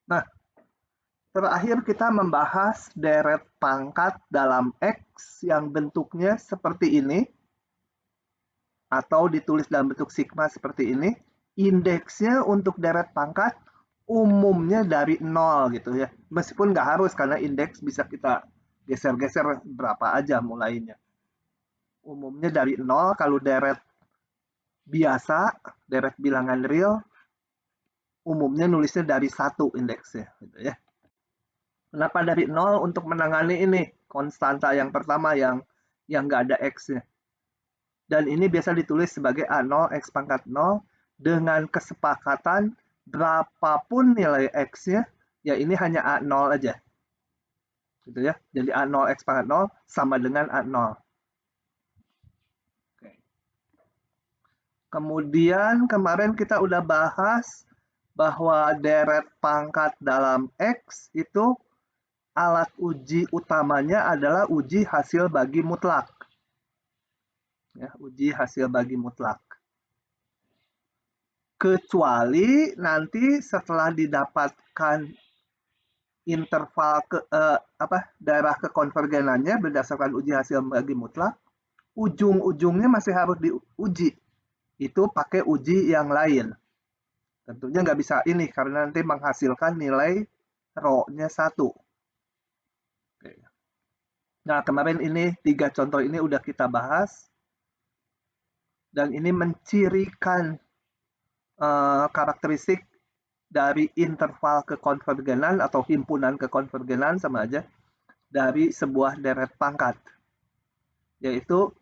Nah, terakhir kita membahas deret pangkat dalam X yang bentuknya seperti ini, atau ditulis dalam bentuk sigma seperti ini. Indeksnya untuk deret pangkat umumnya dari 0 gitu ya. Meskipun nggak harus, karena indeks bisa kita geser-geser berapa aja mulainya. Umumnya dari 0, kalau deret biasa, deret bilangan real, umumnya nulisnya dari 1 indeksnya gitu ya. Kenapa dari 0? Untuk menangani ini konstanta yang pertama yang nggak ada X-nya. Dan ini biasa ditulis sebagai A0 X pangkat 0 dengan kesepakatan berapapun nilai X-nya, ya ini hanya A0 aja. Gitu ya. Jadi A0 X pangkat 0 sama dengan A0. Oke. Kemudian kemarin kita udah bahas bahwa deret pangkat dalam X itu alat uji utamanya adalah uji hasil bagi mutlak. Ya, uji hasil bagi mutlak. Kecuali nanti setelah didapatkan interval daerah kekonvergenannya berdasarkan uji hasil bagi mutlak, ujung-ujungnya masih harus diuji. Itu pakai uji yang lain. Tentunya nggak bisa ini karena nanti menghasilkan nilai rho-nya 1. Nah, kemarin ini 3 contoh ini udah kita bahas. Dan ini mencirikan karakteristik dari interval kekonvergenan atau himpunan kekonvergenan sama aja dari sebuah deret pangkat. Yaitu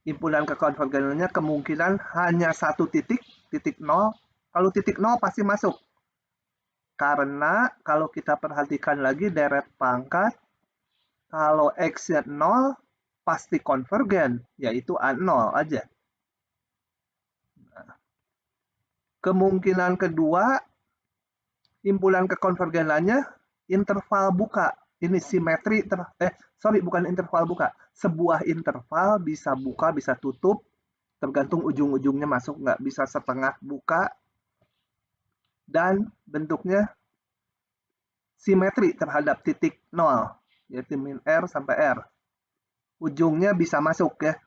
himpunan kekonvergenannya kemungkinan hanya satu titik 0. Kalau titik 0 pasti masuk. Karena kalau kita perhatikan lagi deret pangkat, kalau X-nya 0 pasti konvergen, yaitu A0 aja. Kemungkinan kedua, himpunan kekonvergenannya interval buka. Ini simetri, bukan interval buka. Sebuah interval bisa buka, bisa tutup, tergantung ujung-ujungnya masuk, nggak bisa setengah buka. Dan bentuknya simetri terhadap titik 0, yaitu min R sampai R. Ujungnya bisa masuk ya,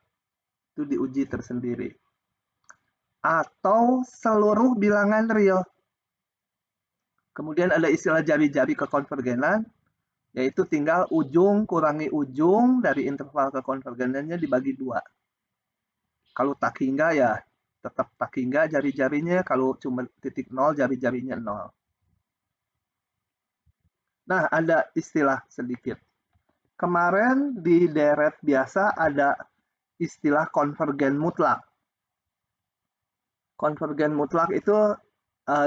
itu diuji tersendiri. Atau seluruh bilangan real. Kemudian ada istilah jari-jari kekonvergenan, yaitu tinggal ujung kurangi ujung dari interval kekonvergenannya dibagi 2. Kalau tak hingga ya tetap tak hingga jari-jarinya, kalau cuma titik 0 jari-jarinya 0. Nah, ada istilah sedikit. Kemarin di deret biasa ada istilah konvergen mutlak. Konvergen mutlak itu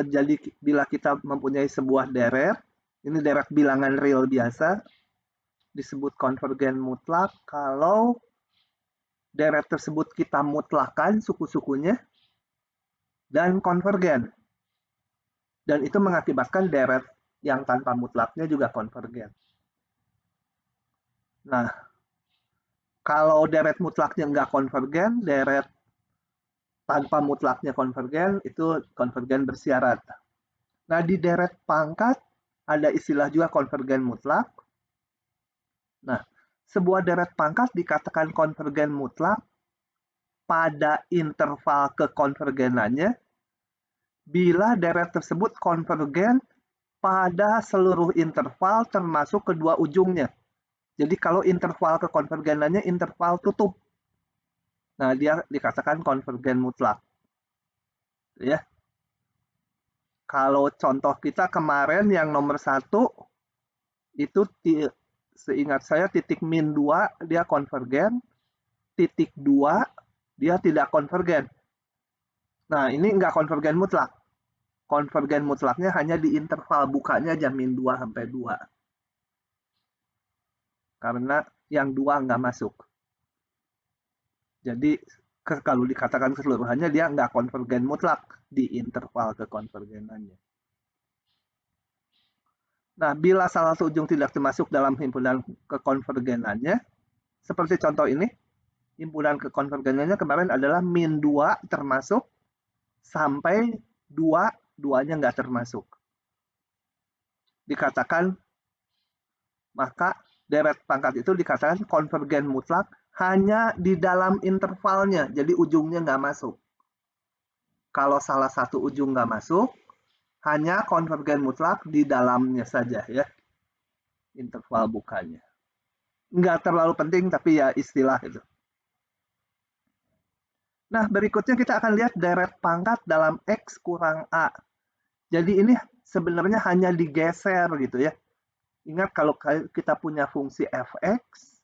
jadi bila kita mempunyai sebuah deret, ini deret bilangan real biasa, disebut konvergen mutlak kalau deret tersebut kita mutlakan suku-sukunya dan konvergen. Dan itu mengakibatkan deret yang tanpa mutlaknya juga konvergen. Nah, kalau deret mutlaknya nggak konvergen, deret tanpa mutlaknya konvergen, itu konvergen bersyarat. Nah, di deret pangkat ada istilah juga konvergen mutlak. Nah, sebuah deret pangkat dikatakan konvergen mutlak pada interval kekonvergenannya bila deret tersebut konvergen pada seluruh interval termasuk kedua ujungnya. Jadi kalau interval kekonvergenannya interval tutup, nah dia dikatakan konvergen mutlak. Ya. Kalau contoh kita kemarin yang nomor 1 itu seingat saya titik min 2 dia konvergen, titik 2 dia tidak konvergen. Nah, ini nggak konvergen mutlak. Konvergen mutlaknya hanya di interval bukanya aja min 2 sampai 2. Karena yang 2 nggak masuk. Jadi kalau dikatakan keseluruhannya dia nggak konvergen mutlak di interval kekonvergenannya. Nah, bila salah satu ujung tidak termasuk dalam himpunan kekonvergenannya, seperti contoh ini, himpunan kekonvergenannya kemarin adalah min 2 termasuk sampai 2 duanya nggak termasuk. Dikatakan, maka deret pangkat itu dikatakan konvergen mutlak hanya di dalam intervalnya, jadi ujungnya nggak masuk. Kalau salah satu ujung nggak masuk, hanya konvergen mutlak di dalamnya saja ya, interval bukanya. Nggak terlalu penting, tapi ya istilah itu. Nah, berikutnya kita akan lihat deret pangkat dalam X kurang A. Jadi ini sebenarnya hanya digeser gitu ya. Ingat kalau kita punya fungsi fx,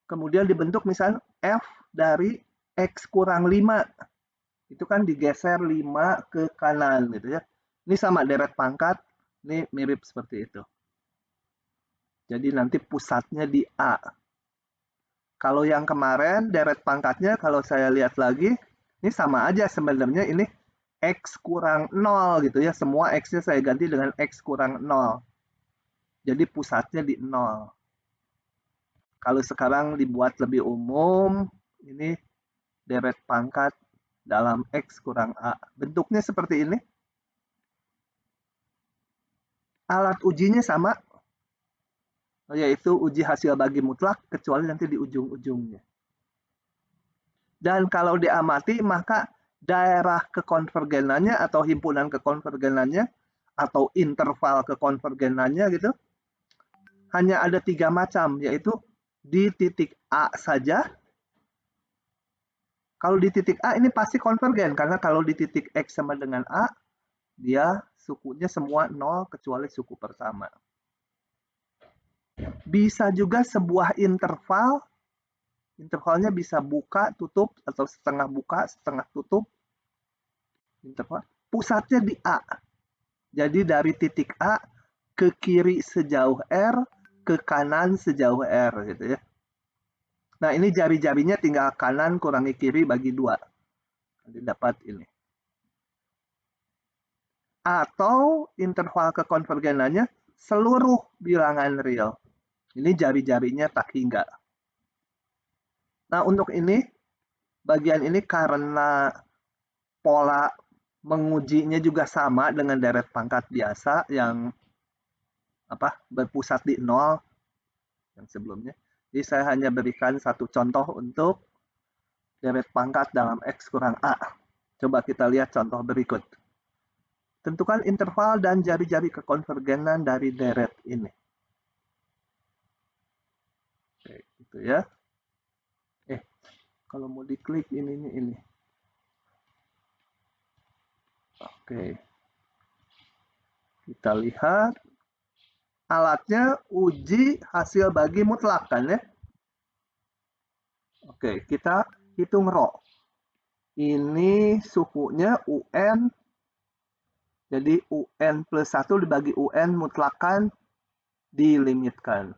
kemudian dibentuk misalnya f dari x kurang 5. Itu kan digeser 5 ke kanan gitu ya. Ini sama deret pangkat, ini mirip seperti itu. Jadi nanti pusatnya di A. Kalau yang kemarin deret pangkatnya kalau saya lihat lagi, ini sama aja sebenarnya, ini x kurang 0 gitu ya. Semua x-nya saya ganti dengan x kurang 0. Jadi pusatnya di 0. Kalau sekarang dibuat lebih umum, ini deret pangkat dalam X kurang A. Bentuknya seperti ini. Alat ujinya sama, yaitu uji hasil bagi mutlak, kecuali nanti di ujung-ujungnya. Dan kalau diamati, maka daerah kekonvergenannya atau himpunan kekonvergenannya atau interval kekonvergenannya gitu, hanya ada 3 macam, yaitu di titik A saja. Kalau di titik A ini pasti konvergen, karena kalau di titik X sama dengan A, dia sukunya semua 0 kecuali suku pertama. Bisa juga sebuah interval, intervalnya bisa buka, tutup, atau setengah buka, setengah tutup. Interval. Pusatnya di A. Jadi dari titik A ke kiri sejauh R, ke kanan sejauh R gitu ya. Nah, ini jari-jarinya tinggal kanan kurangi kiri bagi 2. Nanti dapat ini. Atau interval kekonvergenannya seluruh bilangan real. Ini jari-jarinya tak hingga. Nah, untuk ini, bagian ini karena pola mengujinya juga sama dengan deret pangkat biasa yang berpusat di 0 yang sebelumnya. Jadi saya hanya berikan satu contoh untuk deret pangkat dalam X kurang A. Coba kita lihat contoh berikut. Tentukan interval dan jari-jari kekonvergenan dari deret ini. Oke, gitu ya. Kalau mau diklik ini. Oke. Kita lihat. Alatnya uji hasil bagi mutlak kan ya. Oke, kita hitung rho. Ini sukunya UN. Jadi UN plus 1 dibagi UN mutlakan dilimitkan.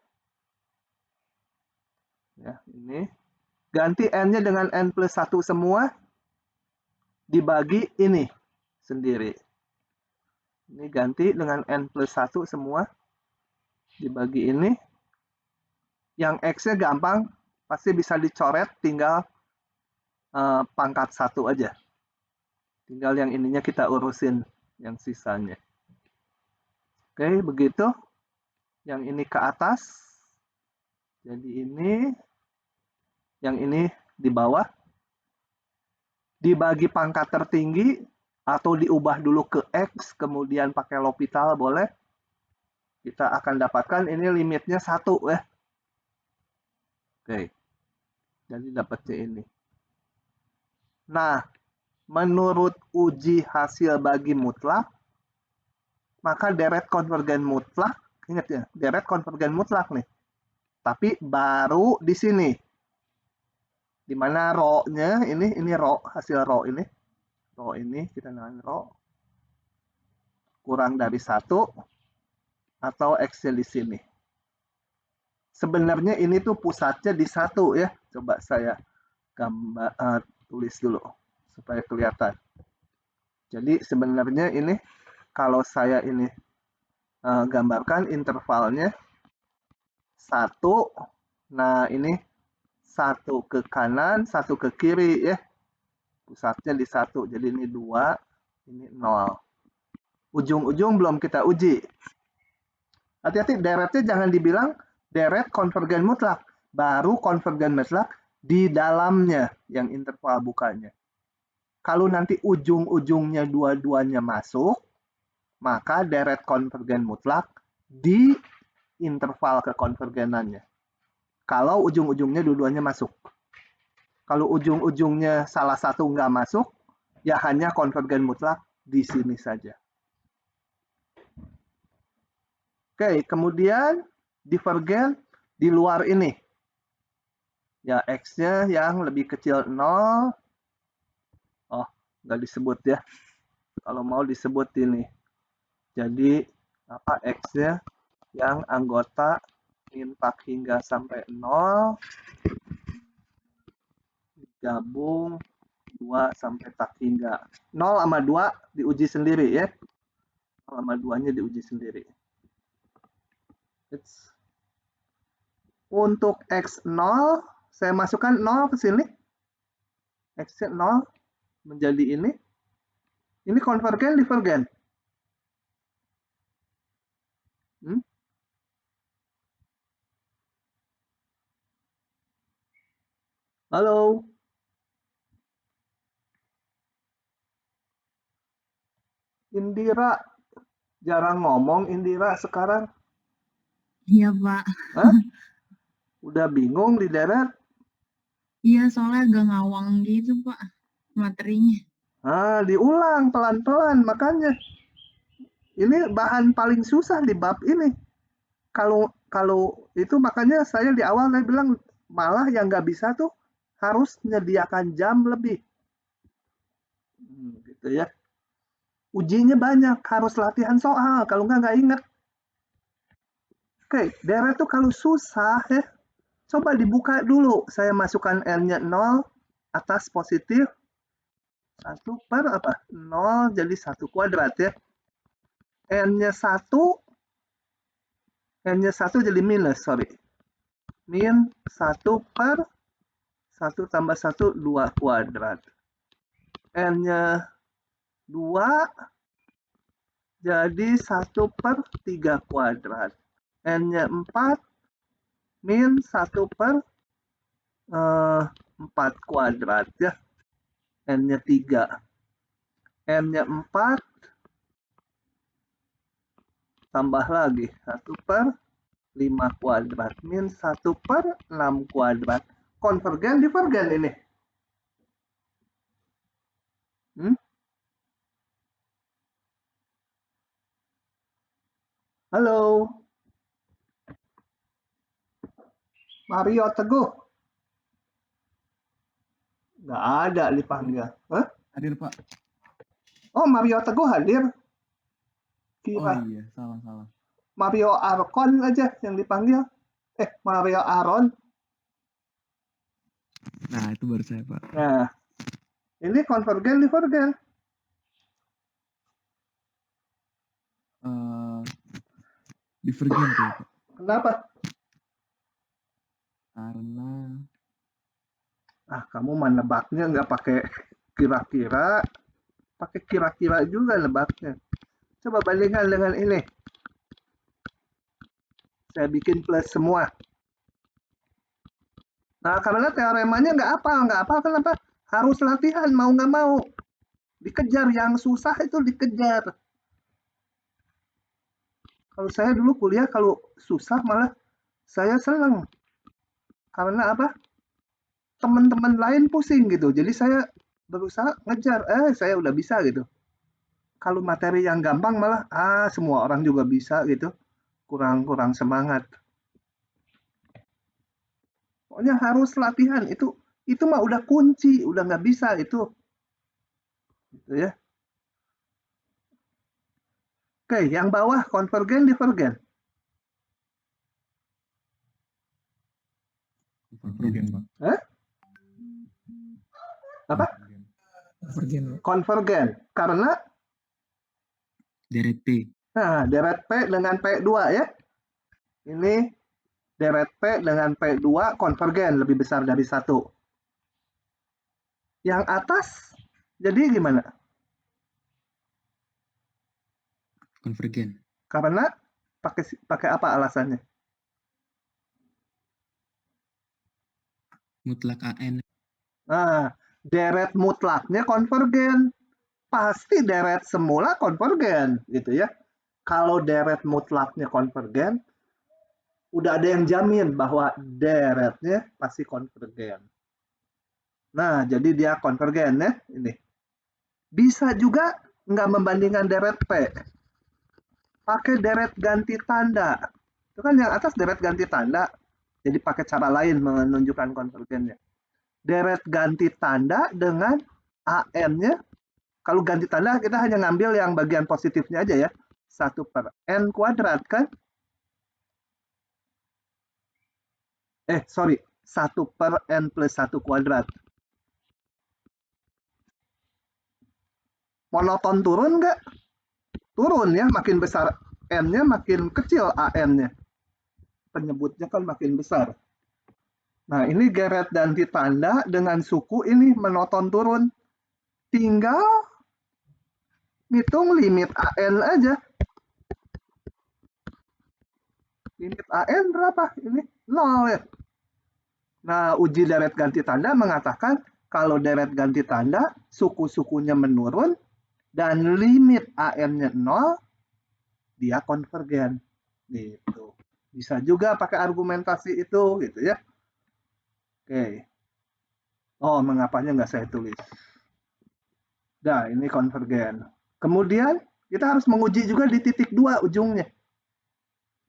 Ya, ini. Ganti N-nya dengan N plus 1 semua. Dibagi ini sendiri. Ini ganti dengan N plus 1 semua. Dibagi ini. Yang X-nya gampang. Pasti bisa dicoret, tinggal pangkat 1 aja. Tinggal yang ininya kita urusin. Yang sisanya. Oke, begitu. Yang ini ke atas. Jadi ini. Yang ini di bawah. Dibagi pangkat tertinggi. Atau diubah dulu ke X. Kemudian pakai L'Hopital boleh. Kita akan dapatkan ini limitnya 1 ya. Oke. Jadi dapatnya ini. Nah, menurut uji hasil bagi mutlak, maka deret konvergen mutlak, ingat ya, deret konvergen mutlak nih. Tapi baru di sini. Di mana rho-nya ini rho, hasil rho ini. Rho ini kita namakan rho. Kurang dari 1 atau X-nya di sini. Sebenarnya ini tuh pusatnya di 1 ya. Coba saya gambar tulis dulu supaya kelihatan. Jadi sebenarnya ini kalau saya ini gambarkan intervalnya 1, nah ini 1 ke kanan, 1 ke kiri ya. Pusatnya di 1, jadi ini 2, ini 0. Ujung-ujung belum kita uji. Hati-hati, deretnya jangan dibilang deret konvergen mutlak. Baru konvergen mutlak di dalamnya yang interval bukanya. Kalau nanti ujung-ujungnya dua-duanya masuk, maka deret konvergen mutlak di interval kekonvergenannya. Kalau ujung-ujungnya dua-duanya masuk. Kalau ujung-ujungnya salah satu nggak masuk, ya hanya konvergen mutlak di sini saja. Oke, kemudian divergen di luar ini. Ya, X-nya yang lebih kecil 0. Oh, nggak disebut ya. Kalau mau disebut ini. Jadi, X-nya yang anggota min pak hingga sampai 0. Gabung 2 sampai tak hingga 0 sama 2 diuji sendiri ya. 0 sama 2-nya diuji sendiri. Untuk X0, saya masukkan 0 ke sini. X-nya 0 menjadi ini. Ini konvergen, divergen. Halo? Indira, jarang ngomong Indira sekarang. Iya, Pak. Hah? Udah bingung di deret? Iya, soalnya agak ngawang gitu, Pak, materinya. Diulang pelan-pelan, makanya. Ini bahan paling susah di bab ini. Kalau itu makanya saya di awal saya bilang malah yang nggak bisa tuh harus menyediakan jam lebih. Gitu ya. Ujinya banyak, harus latihan soal, kalau nggak inget. Oke, deret tuh kalau susah ya, coba dibuka dulu. Saya masukkan N-nya 0, atas positif, 1 per apa? 0 jadi 1 kuadrat ya. N-nya 1, N-nya 1 jadi minus, sorry. Min 1 per 1 tambah 1, 2 kuadrat. N-nya 2 jadi 1 per 3 kuadrat. N-nya 4 min 1 per 4 kuadrat ya. N-nya 3. N-nya 4 tambah lagi 1 per 5 kuadrat min 1 per 6 kuadrat. Konvergen, divergen ini. Halo? Mario Teguh? Nggak ada dipanggil. Hah? Hadir, Pak. Oh, Mario Teguh hadir? Oh iya, salah. Mario Arkon aja yang dipanggil. Mario Aron. Nah, itu baru saya, Pak. Nah, ini konvergen, divergen. Divergen tuh, Pak. Kenapa? Karena kamu mah nebaknya nggak pakai kira-kira, pakai kira-kira juga nebaknya. Coba bandingkan dengan ini. Saya bikin plus semua. Nah, karena teoremanya nggak apa kenapa? Harus latihan, mau nggak mau. Dikejar, yang susah itu dikejar. Kalau saya dulu kuliah, kalau susah malah saya senang. Karena apa? Teman-teman lain pusing gitu. Jadi saya berusaha ngejar, saya udah bisa gitu. Kalau materi yang gampang malah, semua orang juga bisa gitu. Kurang semangat. Pokoknya harus latihan, itu mah udah kunci, udah nggak bisa itu. Gitu ya. Oke, yang bawah konvergen, divergen. Konvergen, Pak. Apa? Konvergen. Karena Deret P. Nah, deret P dengan P2 ya. Ini deret P dengan P2 konvergen, lebih besar dari 1. Yang atas jadi gimana? Konvergen. Karena pakai apa alasannya? Mutlak AN. Nah, deret mutlaknya konvergen. Pasti deret semula konvergen, gitu ya. Kalau deret mutlaknya konvergen, udah ada yang jamin bahwa deretnya pasti konvergen. Nah, jadi dia konvergen ya, ini. Bisa juga nggak membandingkan deret P. Pakai deret ganti tanda. Itu kan yang atas deret ganti tanda. Jadi pakai cara lain menunjukkan konvergennya. Deret ganti tanda dengan AN-nya. Kalau ganti tanda kita hanya ngambil yang bagian positifnya aja ya. 1/n kuadrat kan? Sorry. 1/n plus 1 kuadrat. Monoton turun nggak? Turun ya, makin besar n-nya makin kecil an-nya. Penyebutnya kan makin besar. Nah, ini deret ganti tanda dengan suku ini monoton turun. Tinggal hitung limit an aja. Limit an berapa? Ini 0 ya. Nah, uji deret ganti tanda mengatakan kalau deret ganti tanda suku-sukunya menurun dan limit an-nya 0, dia konvergen. Gitu. Bisa juga pakai argumentasi itu gitu ya. Oke. Oh, mengapanya nggak saya tulis? Nah, ini konvergen. Kemudian kita harus menguji juga di titik 2 ujungnya.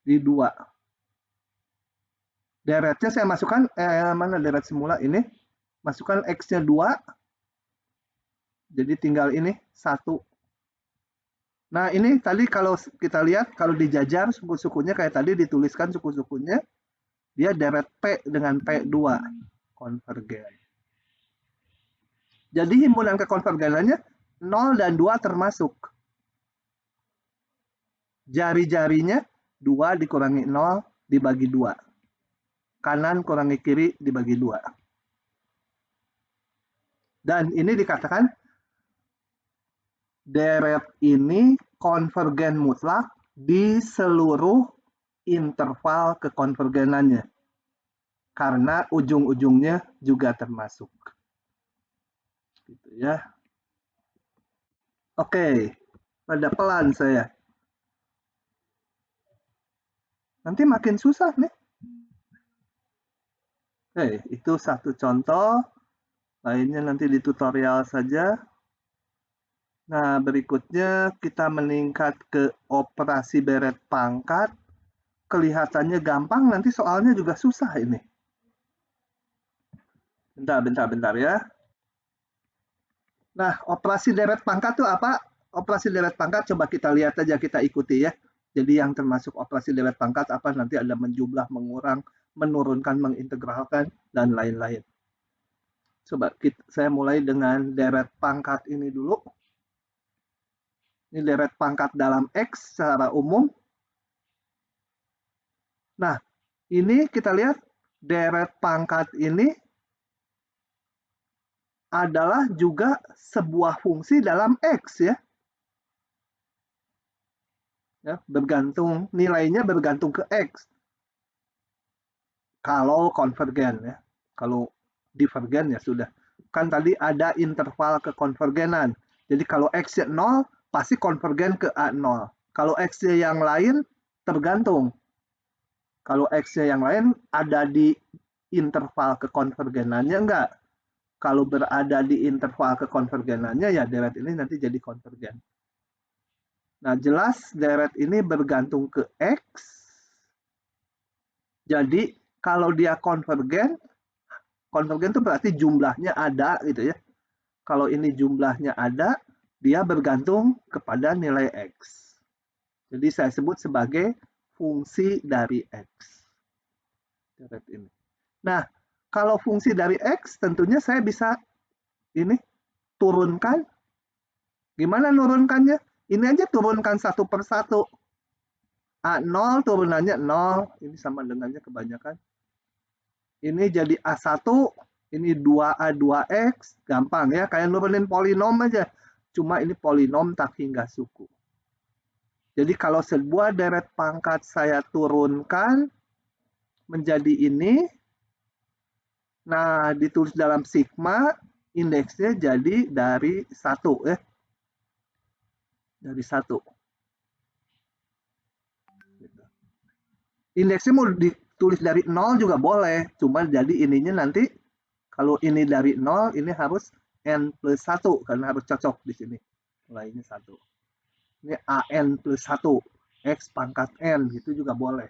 Di 2. Deretnya saya masukkan, mana deret semula ini? Masukkan X-nya 2. Jadi tinggal ini 1. Nah, ini tadi kalau kita lihat, kalau dijajar suku-sukunya kayak tadi dituliskan suku-sukunya, dia deret P dengan P2. Konvergen. Jadi himpunan kekonvergenannya 0 dan 2 termasuk. Jari-jarinya 2 dikurangi 0 dibagi 2. Kanan kurangi kiri dibagi 2. Dan ini dikatakan deret ini konvergen mutlak di seluruh interval kekonvergenannya. Karena ujung-ujungnya juga termasuk. Gitu ya. Oke, pada pelan saya. Nanti makin susah nih. Itu satu contoh. Lainnya nanti di tutorial saja. Nah, berikutnya kita meningkat ke operasi deret pangkat. Kelihatannya gampang, nanti soalnya juga susah ini. Bentar ya. Nah, operasi deret pangkat itu apa? Operasi deret pangkat coba kita lihat aja, kita ikuti ya. Jadi yang termasuk operasi deret pangkat apa? Nanti ada menjumlah, mengurang, menurunkan, mengintegralkan, dan lain-lain. Coba saya mulai dengan deret pangkat ini dulu. Ini deret pangkat dalam X secara umum. Nah, ini kita lihat deret pangkat ini adalah juga sebuah fungsi dalam X ya. Bergantung, nilainya bergantung ke X. Kalau konvergen ya. Kalau divergen ya sudah. Kan tadi ada interval kekonvergenan. Jadi kalau X-nya 0, pasti konvergen ke A0. Kalau X-nya yang lain, tergantung. Kalau X-nya yang lain ada di interval kekonvergenannya enggak. Kalau berada di interval kekonvergenannya, ya deret ini nanti jadi konvergen. Nah, jelas deret ini bergantung ke X. Jadi, kalau dia konvergen itu berarti jumlahnya ada gitu ya. Kalau ini jumlahnya ada, dia bergantung kepada nilai X. Jadi saya sebut sebagai fungsi dari X. Deret ini. Nah, kalau fungsi dari X, tentunya saya bisa ini turunkan. Gimana nurunkannya? Ini aja turunkan satu per satu. A0 turunannya 0. Ini sama dengannya kebanyakan. Ini jadi A1. Ini 2A2X. Gampang ya. Kayak nurunin polinom aja. Cuma ini polinom tak hingga suku. Jadi kalau sebuah deret pangkat saya turunkan menjadi ini, nah ditulis dalam sigma, indeksnya jadi dari 1 ya. Dari 1. Indeksnya mau ditulis dari 0 juga boleh, cuma jadi ininya nanti kalau ini dari 0, ini harus n plus 1 karena harus cocok di sini. Mulainya 1. Ini an plus 1, x pangkat n, gitu juga boleh.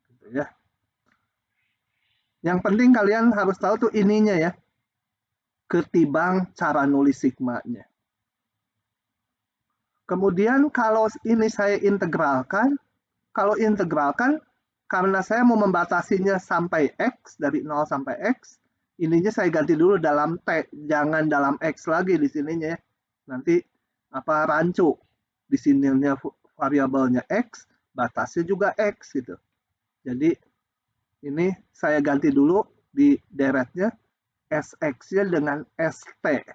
Gitu ya. Yang penting kalian harus tahu tuh ininya ya, ketimbang cara nulis sigmanya. Kemudian kalau ini saya integralkan, kalau integralkan karena saya mau membatasinya sampai x, dari 0 sampai x, ininya saya ganti dulu dalam t, jangan dalam x lagi di sininya ya. Nanti apa rancu di sininya variabelnya x, batasnya juga x gitu. Jadi ini saya ganti dulu di deretnya sx-nya dengan st.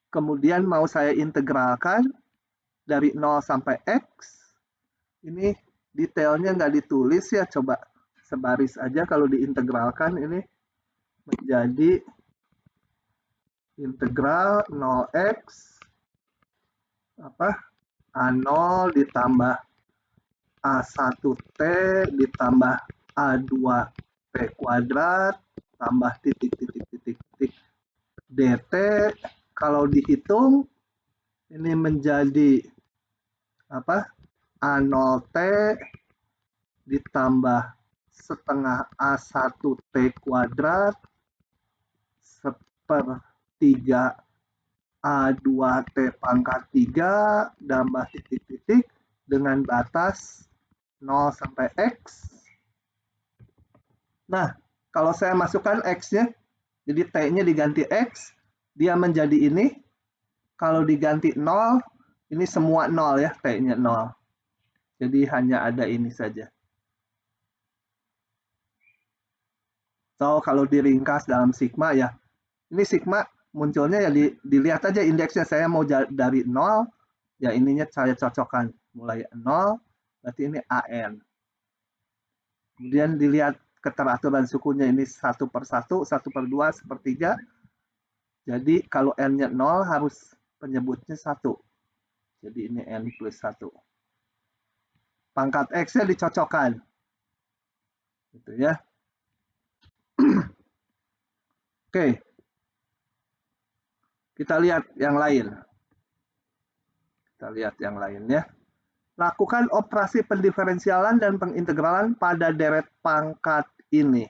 Kemudian mau saya integralkan dari 0 sampai x. Ini detailnya nggak ditulis ya, coba sebaris aja kalau diintegralkan ini menjadi integral 0x A0 ditambah A1T ditambah A2T kuadrat tambah titik dt. Kalau dihitung ini menjadi A0T ditambah setengah A1T kuadrat sepertiga A2T pangkat 3 tambah titik dengan batas 0 sampai X. Nah, kalau saya masukkan X-nya, jadi T-nya diganti X, dia menjadi ini. Kalau diganti 0, ini semua 0 ya, T-nya 0. Jadi hanya ada ini saja. So, kalau diringkas dalam sigma ya, ini sigma munculnya ya dilihat aja indeksnya, saya mau dari 0, ya ininya saya cocokkan. Mulai 0, berarti ini AN. Kemudian dilihat keteraturan sukunya ini 1/1, 1/2, 1/3. Jadi kalau N-nya 0 harus penyebutnya 1. Jadi ini N plus 1. Pangkat X-nya dicocokkan. Gitu ya. Oke. Kita lihat yang lain. Kita lihat yang lain ya. Lakukan operasi pendiferensialan dan pengintegralan pada deret pangkat ini.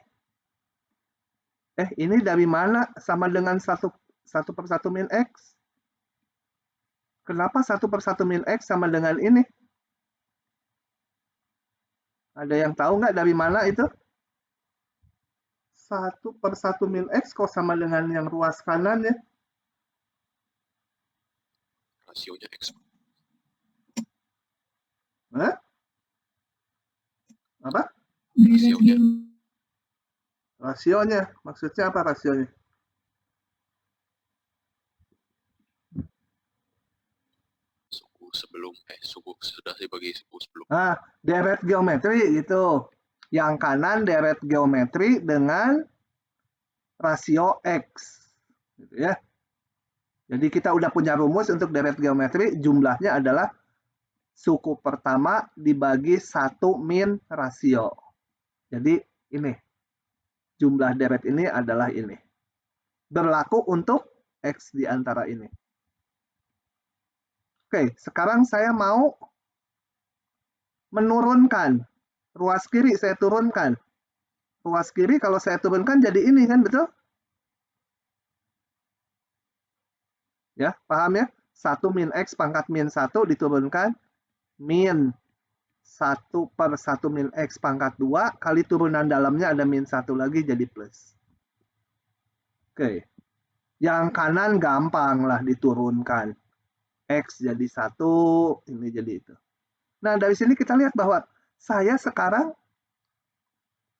Ini dari mana sama dengan 1/1 min X? Kenapa 1/1 min X sama dengan ini? Ada yang tahu nggak dari mana itu? 1/1 min X kok sama dengan yang ruas kanan ya? Rasionya X. Hah? Apa? Rasionya. Rasionya. Maksudnya apa rasionya? Suku sebelum, suku sudah dibagi suku sebelum. Nah, deret geometri gitu. Yang kanan deret geometri dengan rasio X. Gitu ya. Jadi kita udah punya rumus untuk deret geometri, jumlahnya adalah suku pertama dibagi 1 min rasio. Jadi ini, jumlah deret ini adalah ini. Berlaku untuk X di antara ini. Oke, sekarang saya mau menurunkan. Ruas kiri saya turunkan. Ruas kiri kalau saya turunkan jadi ini kan, betul? Ya, paham ya? 1 min X pangkat min 1 diturunkan min 1/1 min X pangkat 2 kali turunan dalamnya ada min 1 lagi jadi plus. Oke. Yang kanan gampang lah diturunkan. X jadi 1, ini jadi itu. Nah, dari sini kita lihat bahwa saya sekarang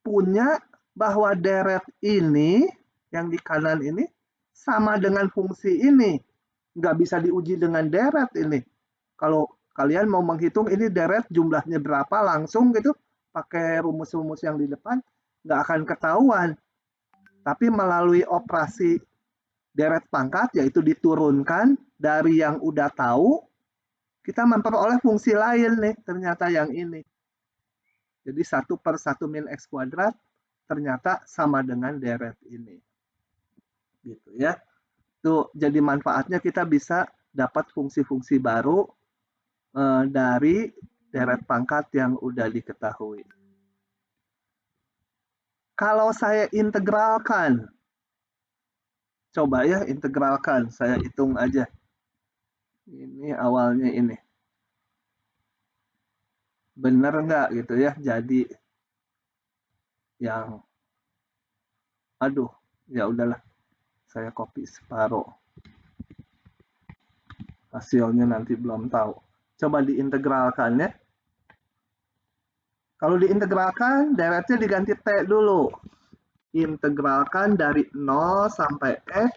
punya bahwa deret ini, yang di kanan ini, sama dengan fungsi ini. Nggak bisa diuji dengan deret ini. Kalau kalian mau menghitung ini deret jumlahnya berapa langsung gitu, pakai rumus-rumus yang di depan, nggak akan ketahuan. Tapi melalui operasi deret pangkat, yaitu diturunkan dari yang udah tahu, kita memperoleh fungsi lain nih, ternyata yang ini. Jadi 1/1 min X kuadrat ternyata sama dengan deret ini. Gitu ya. Tuh, jadi manfaatnya kita bisa dapat fungsi-fungsi baru dari deret pangkat yang udah diketahui. Kalau saya integralkan, coba ya integralkan, saya hitung aja. Ini awalnya ini. Bener nggak gitu ya, jadi yang, aduh, ya udahlah, saya copy separuh. Hasilnya nanti belum tahu. Coba diintegralkan ya. Kalau diintegralkan, deretnya diganti T dulu. Integralkan dari 0 sampai X,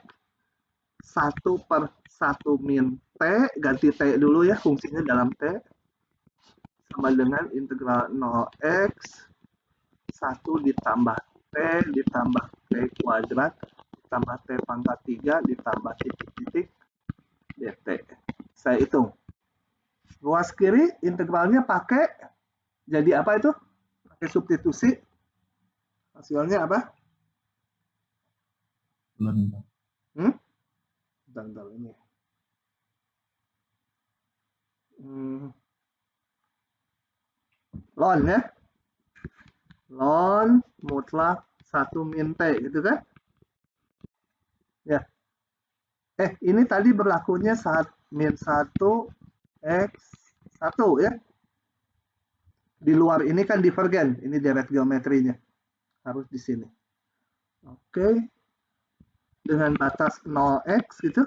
1/1 min T, ganti T dulu ya, fungsinya dalam T, sama dengan integral 0x 1 ditambah T ditambah T kuadrat ditambah T pangkat 3 ditambah titik-titik dt. Saya hitung. Ruas kiri integralnya pakai, jadi apa itu? Pakai substitusi. Hasilnya apa? Bentar ini. Ln ya. Ln mutlak 1 min T gitu kan? Ya. Ini tadi berlakunya saat min 1 X 1 ya. Di luar ini kan divergen, ini deret geometrinya. Harus di sini. Oke. Dengan batas 0x gitu.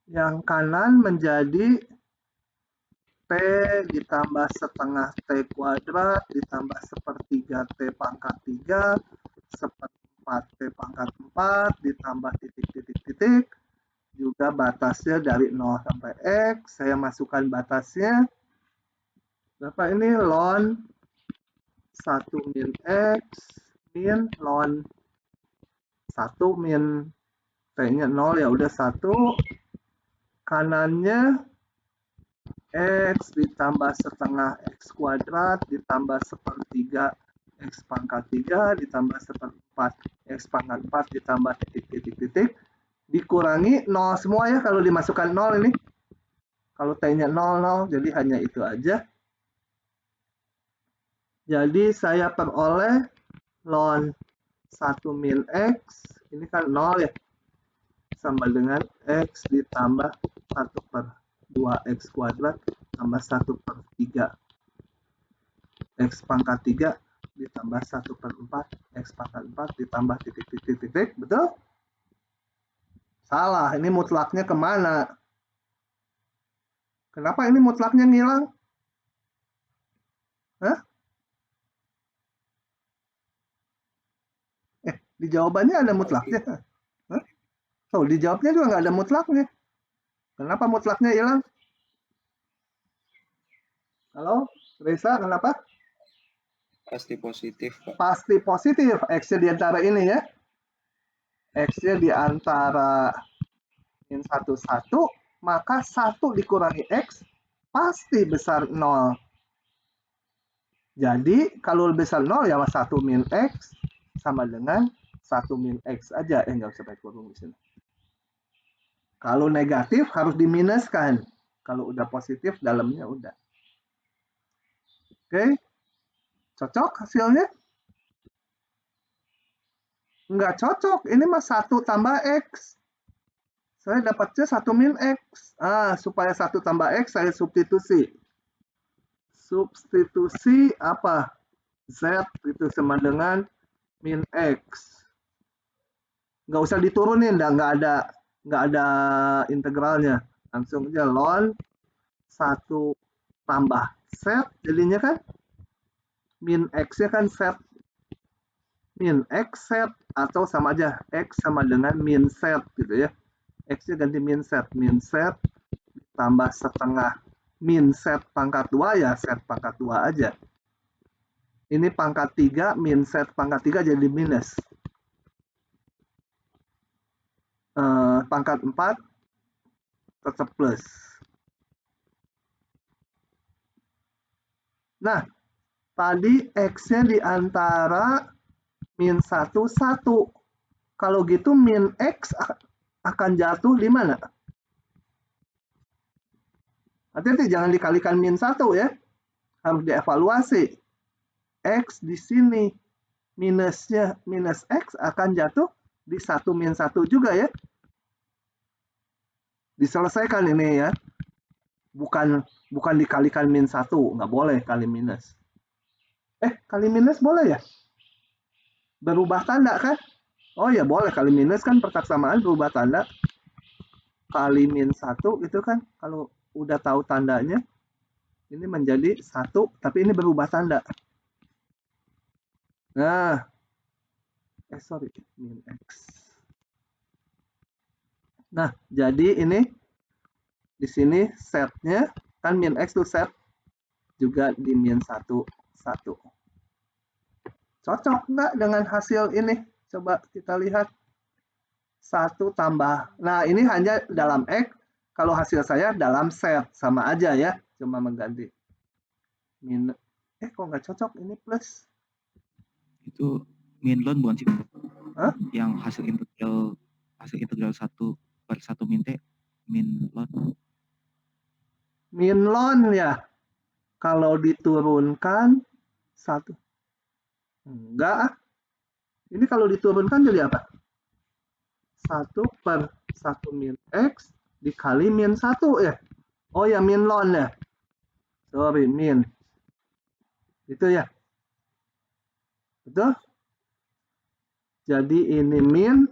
Yang kanan menjadi T ditambah setengah T kuadrat ditambah sepertiga T pangkat 3 seperempat T pangkat 4 ditambah titik-titik-titik, juga batasnya dari 0 sampai X. Saya masukkan batasnya berapa ini? Ln 1 min X min ln 1 min T-nya 0 ya udah 1, kanannya X ditambah setengah X kuadrat ditambah sepertiga X pangkat 3 ditambah seperempat X pangkat 4 ditambah titik-titik-titik dikurangi 0 semua ya, kalau dimasukkan 0 ini. Kalau T-nya 0, 0, jadi hanya itu aja. Jadi saya peroleh ln 1 min X, ini kan 0 ya, sama dengan X ditambah 1/2X kuadrat tambah 1/3 X pangkat 3 ditambah 1/4 X pangkat 4 ditambah titik-titik-titik, betul? Salah, ini mutlaknya kemana? Kenapa ini mutlaknya ngilang? Hah? Di jawabannya ada mutlaknya. Hah? Oh, di jawabnya juga nggak ada mutlaknya. Kenapa mutlaknya hilang? Halo, Reza, kenapa? Pasti positif, Pak. Pasti positif. X-nya di antara ini ya. X-nya di antara min 1, 1, maka 1 dikurangi X pasti besar 0. Jadi, kalau besar 0 ya 1 min X sama dengan 1 min X aja. Nggak usah pakai kurung di sini. Kalau negatif harus diminuskan. Kalau udah positif, dalamnya udah. Oke. Cocok hasilnya? Nggak cocok. Ini mah 1 tambah X. Saya dapatnya 1 min X. Supaya 1 tambah X, saya substitusi. Substitusi apa? Z itu sama dengan min X. Nggak usah diturunin, nggak ada integralnya. Langsung aja ln 1 tambah Z, jadinya kan min X-nya kan Z. Min X Z, atau sama aja X sama dengan min Z gitu ya. X-nya ganti min Z. Min Z tambah setengah min set pangkat 2 ya set pangkat 2 aja. Ini pangkat 3 min set pangkat 3 jadi minus. Pangkat 4 tetap plus. Nah, tadi X-nya di antara min 1, 1. Kalau gitu min X akan jatuh di mana? Hati-hati jangan dikalikan min 1 ya. Harus dievaluasi. X di sini minusnya minus X akan jatuh di 1 min 1 juga ya. Diselesaikan ini ya. Bukan dikalikan min 1, nggak boleh kali minus. Kali minus boleh ya? Berubah tanda kan? Oh ya boleh, kali minus kan persamaan berubah tanda. Kali min 1 itu kan kalau udah tahu tandanya ini menjadi 1 tapi ini berubah tanda. Nah, min X. Nah, jadi ini di sini setnya kan min X itu set juga di min 1, 1. Cocok nggak dengan hasil ini? Coba kita lihat. 1 tambah. Nah, ini hanya dalam X. Kalau hasil saya dalam set. Sama aja ya. Cuma mengganti. Kok nggak cocok? Ini plus. Itu min ln bukan sih? Hah? Yang hasil integral 1/1 min T. Min ln. Min ln ya. Kalau diturunkan 1. Enggak. Ini kalau diturunkan jadi apa? 1/1 min X dikali min 1 ya. Oh ya min ln ya. Sorry, min. Itu ya. Betul? Jadi ini min.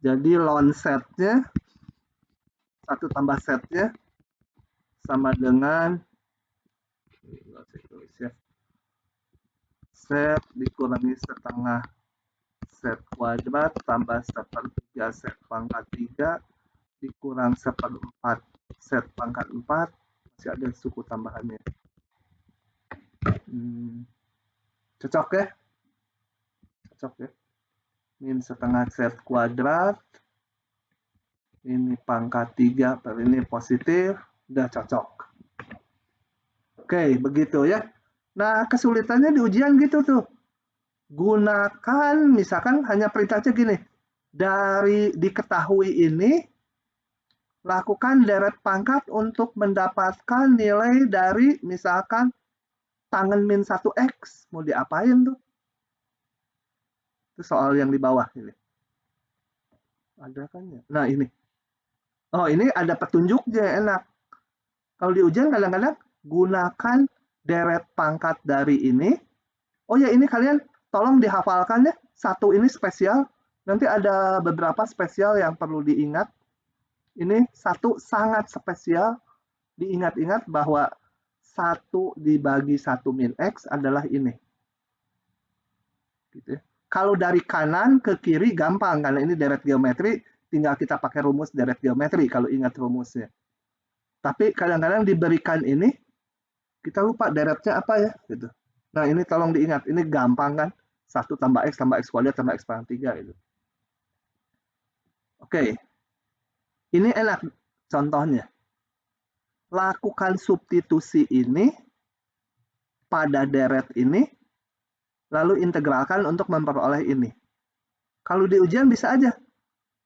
Jadi ln setnya 1 tambah setnya sama dengan set dikurangi setengah set kuadrat tambah 1/3 set pangkat 3 dikurang 1/4 set pangkat 4 masih ada suku tambahannya. Cocok ya? Cocok ya? Min setengah set kuadrat ini pangkat 3 ini positif, udah cocok. Oke, begitu ya. Nah, kesulitannya di ujian gitu tuh. Gunakan, misalkan hanya perintahnya gini. Dari diketahui ini, lakukan deret pangkat untuk mendapatkan nilai dari misalkan tangen min 1X. Mau diapain tuh? Itu soal yang di bawah ini. Ada kan ya? Nah, ini. Oh, ini ada petunjuknya, enak. Kalau di ujian kadang-kadang gunakan deret pangkat dari ini. Oh ya, ini kalian tolong dihafalkan ya. 1 ini spesial. Nanti ada beberapa spesial yang perlu diingat. Ini 1 sangat spesial. Diingat-ingat bahwa 1 dibagi 1 min X adalah ini. Gitu ya. Kalau dari kanan ke kiri gampang, karena ini deret geometri, tinggal kita pakai rumus deret geometri kalau ingat rumusnya. Tapi kadang-kadang diberikan ini, kita lupa deretnya apa ya. Gitu. Nah ini tolong diingat, ini gampang kan. 1 tambah X kuadrat tambah X pangkat 3 itu. Oke. Ini enak contohnya. Lakukan substitusi ini pada deret ini, lalu integralkan untuk memperoleh ini. Kalau di ujian bisa aja.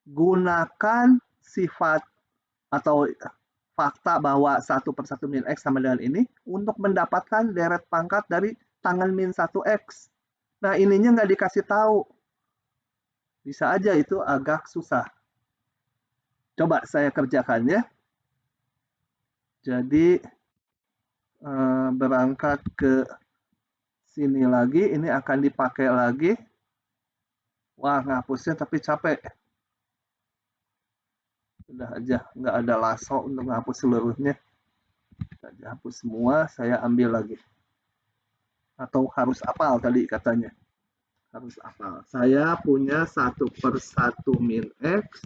Gunakan sifat atau fakta bahwa 1/1 min X sama dengan ini untuk mendapatkan deret pangkat dari tangen min 1X. Nah, ininya nggak dikasih tahu. Bisa aja itu agak susah. Coba saya kerjakan ya. Jadi, berangkat ke sini lagi, ini akan dipakai lagi. Wah, ngapusnya tapi capek. Udah aja, nggak ada lasso untuk ngapus seluruhnya. Saya hapus semua, saya ambil lagi. Atau harus hafal tadi katanya. Harus hafal. Saya punya 1/1 min X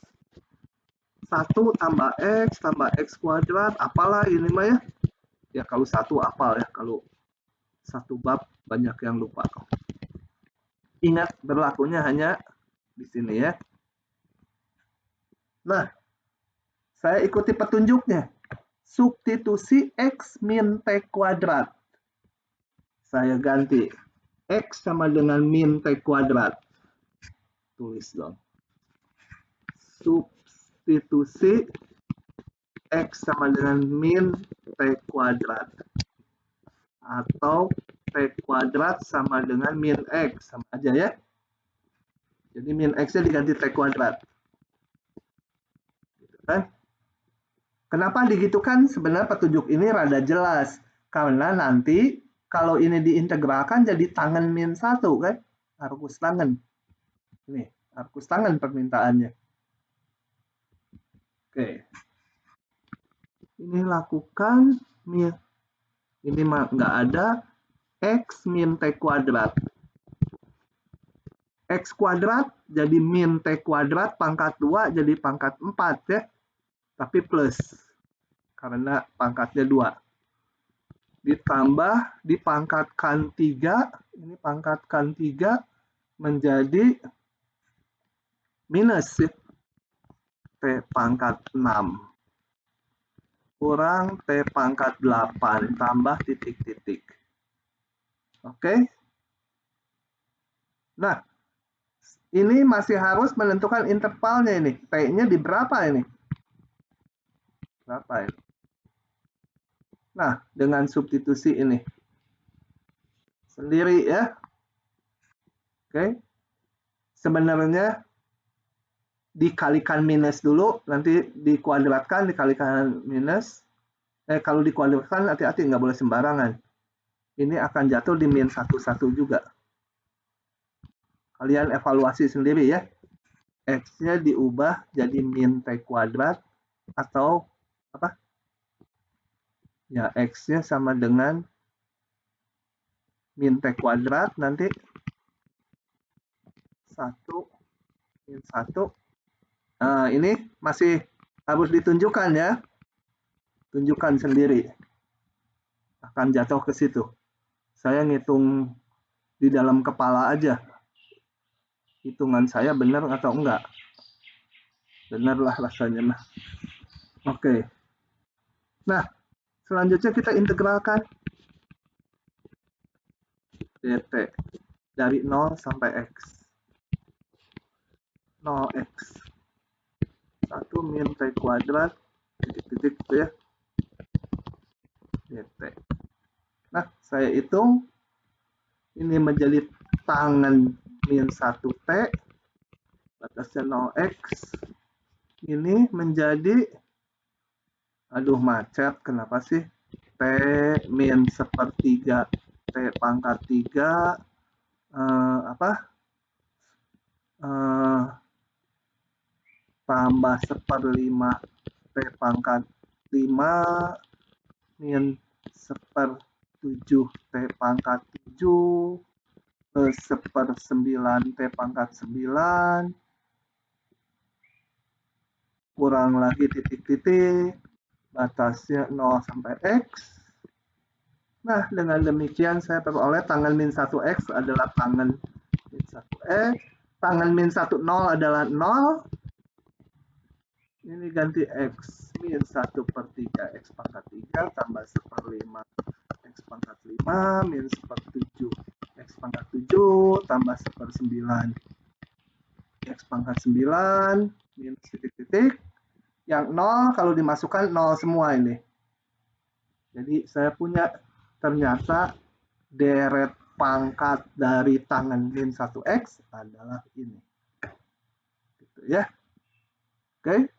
1 tambah X kuadrat, apalah ini mah ya. Ya kalau 1 apal ya, kalau 1 bab banyak yang lupa. Ingat berlakunya hanya di sini ya. Nah, saya ikuti petunjuknya. Substitusi X min T kuadrat. Saya ganti. X sama dengan min T kuadrat. Tulis dong. Substitusi X sama dengan min T kuadrat. Atau T kuadrat sama dengan min X. Sama aja ya. Jadi min X-nya diganti T kuadrat. Gitu kan? Kenapa digitukan? Sebenarnya petunjuk ini rada jelas. Karena nanti kalau ini diintegralkan jadi tangan min 1 kan? Arkus tangan. Nih, arkus tangan permintaannya. Oke. Ini lakukan min. Ini nggak ada. X min T kuadrat. X kuadrat jadi min T kuadrat pangkat 2 jadi pangkat 4 ya. Tapi plus. Karena pangkatnya 2. Ditambah dipangkatkan 3. Ini pangkatkan 3 menjadi minus ya. T pangkat 6 kurang T pangkat 8 tambah titik-titik. Oke. Nah, ini masih harus menentukan intervalnya ini. T-nya di berapa ini? Berapa ini? Nah, dengan substitusi ini. Sendiri ya. Oke. Sebenarnya dikalikan minus dulu, nanti dikuadratkan, dikalikan minus. Kalau dikuadratkan hati-hati, nggak boleh sembarangan. Ini akan jatuh di min 1 juga. Kalian evaluasi sendiri ya. X-nya diubah jadi min T kuadrat atau apa? Ya, X-nya sama dengan min T kuadrat nanti 1 min 1. Nah, ini masih harus ditunjukkan ya. Tunjukkan sendiri. Akan jatuh ke situ. Saya ngitung di dalam kepala aja. Hitungan saya benar atau enggak. Benar lah rasanya mah. Oke. Nah, selanjutnya kita integralkan dt dari 0 sampai x. 0x. 1 min T kuadrat titik-titik itu ya. dt. Nah, saya hitung ini menjadi tangan min 1T batasnya 0x. Ini menjadi macet, kenapa sih? T min 1/3 T pangkat 3 tambah 1/5 T pangkat 5 min 1/7 T pangkat 7 plus 1/9 T pangkat 9 kurang lagi titik-titik batasnya 0 sampai x. Nah, dengan demikian saya peroleh tangan min 1x adalah tangan min 1x, tangan min 10 adalah 0. Ini ganti x min 1/3 x pangkat 3 tambah 1/5 x pangkat 5 min 1/7 x pangkat 7 tambah 1/9 x pangkat 9 min titik-titik. Yang 0 kalau dimasukkan 0 semua ini. Jadi saya punya ternyata deret pangkat dari tangan min 1x adalah ini. Gitu ya. Oke.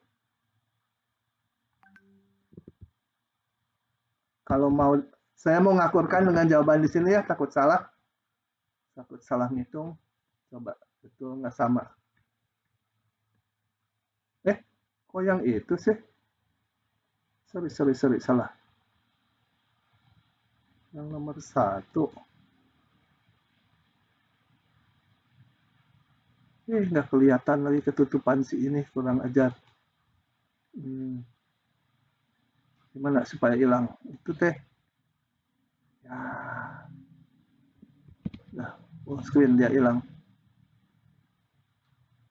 Kalau saya mau ngakurkan dengan jawaban di sini ya, takut salah. Takut salah ngitung. Coba, betul nggak sama? Kok yang itu sih? Sorry, salah. Yang nomor 1. Nggak kelihatan lagi ketutupan si ini, kurang ajar. Gimana supaya hilang? Itu teh. Ya. Nah, full screen dia hilang.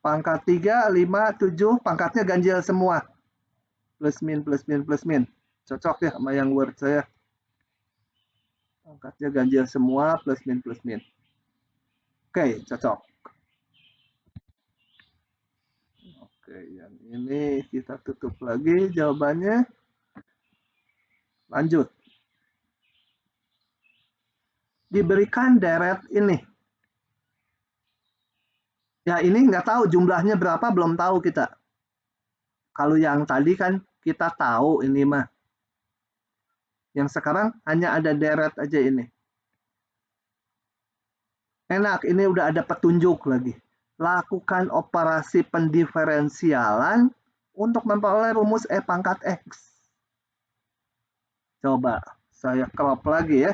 Pangkat 3, 5, 7, pangkatnya ganjil semua. Plus min, plus min, plus min. Cocok ya sama yang Word saya. Pangkatnya ganjil semua, plus min, plus min. Oke, cocok. Oke, yang ini kita tutup lagi jawabannya. Lanjut. Diberikan deret ini. Ya ini nggak tahu jumlahnya berapa, belum tahu kita. Kalau yang tadi kan kita tahu ini mah. Yang sekarang hanya ada deret aja ini. Enak, ini udah ada petunjuk lagi. Lakukan operasi pendiferensialan untuk memperoleh rumus E pangkat X. Coba saya crop lagi ya.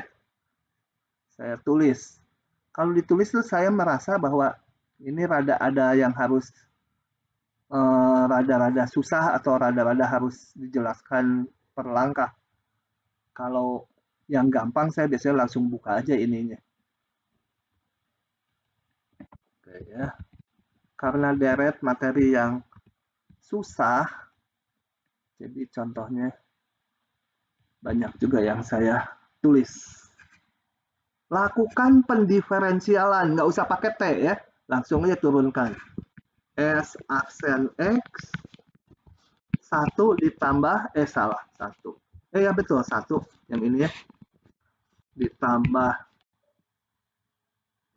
Saya tulis. Kalau ditulis tuh saya merasa bahwa ini rada ada yang harus rada-rada susah atau rada-rada harus dijelaskan per langkah. Kalau yang gampang saya biasanya langsung buka aja ininya. Oke ya. Karena deret materi yang susah, jadi contohnya banyak juga yang saya tulis. Lakukan pendiferensialan, nggak usah pakai T ya, langsung aja turunkan. S aksen X 1 ditambah, salah, 1. Ya betul, 1, yang ini ya. Ditambah,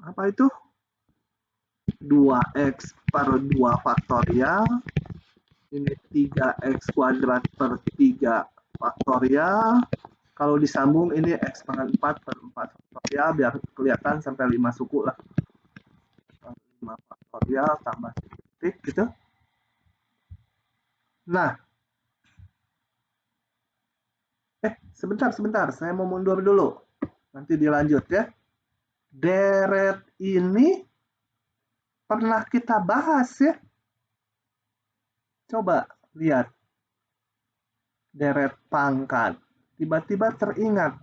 apa itu? 2X per 2 faktorial. Ini 3X kuadrat per 3 faktorial. Kalau disambung ini X pangkat 4 per 4 faktorial, biar kelihatan sampai 5 suku lah. 5 faktorial tambah titik gitu. Nah, sebentar, saya mau mundur dulu. Nanti dilanjut ya. Deret ini pernah kita bahas ya. Coba lihat. Deret pangkat. Tiba-tiba teringat.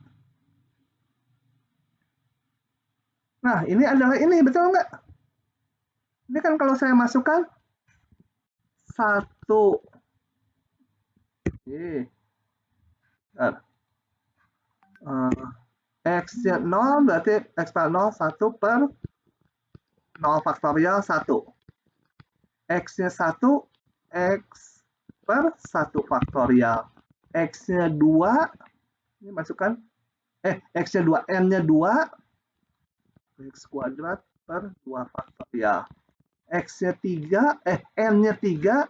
Nah, ini adalah ini, betul nggak? Ini kan kalau saya masukkan 1. X-nya 0 berarti X per 0, 1 per 0 faktorial 1. X-nya 1, X per 1 faktorial. X-nya 2, ini masukkan, X-nya 2, N-nya 2, X kuadrat per 2 faktorial. X-nya 3, N-nya 3,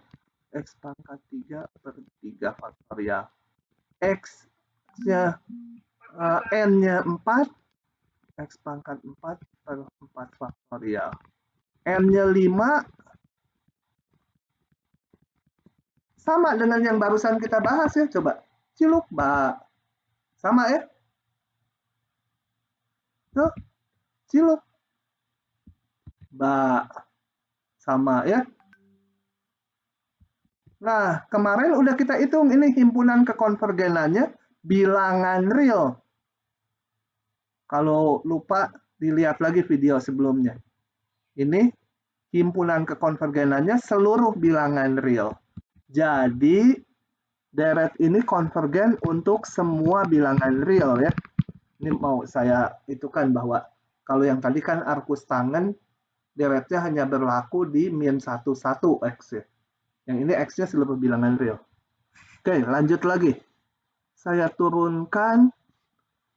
X pangkat 3 per 3 faktorial. X-nya N-nya 4, X pangkat 4 per 4 faktorial. N-nya 5, sama dengan yang barusan kita bahas ya, coba. Ciluk, Mbak. Sama ya? Tuh, ciluk. Mbak. Sama ya? Nah, kemarin udah kita hitung ini himpunan kekonvergenannya bilangan real. Kalau lupa, dilihat lagi video sebelumnya. Ini himpunan kekonvergenannya seluruh bilangan real. Jadi, deret ini konvergen untuk semua bilangan real ya. Ini mau saya itukan bahwa kalau yang tadi kan arkus tangen, deretnya hanya berlaku di -1, 1 X ya. Yang ini X-nya seluruh bilangan real. Oke, lanjut lagi. Saya turunkan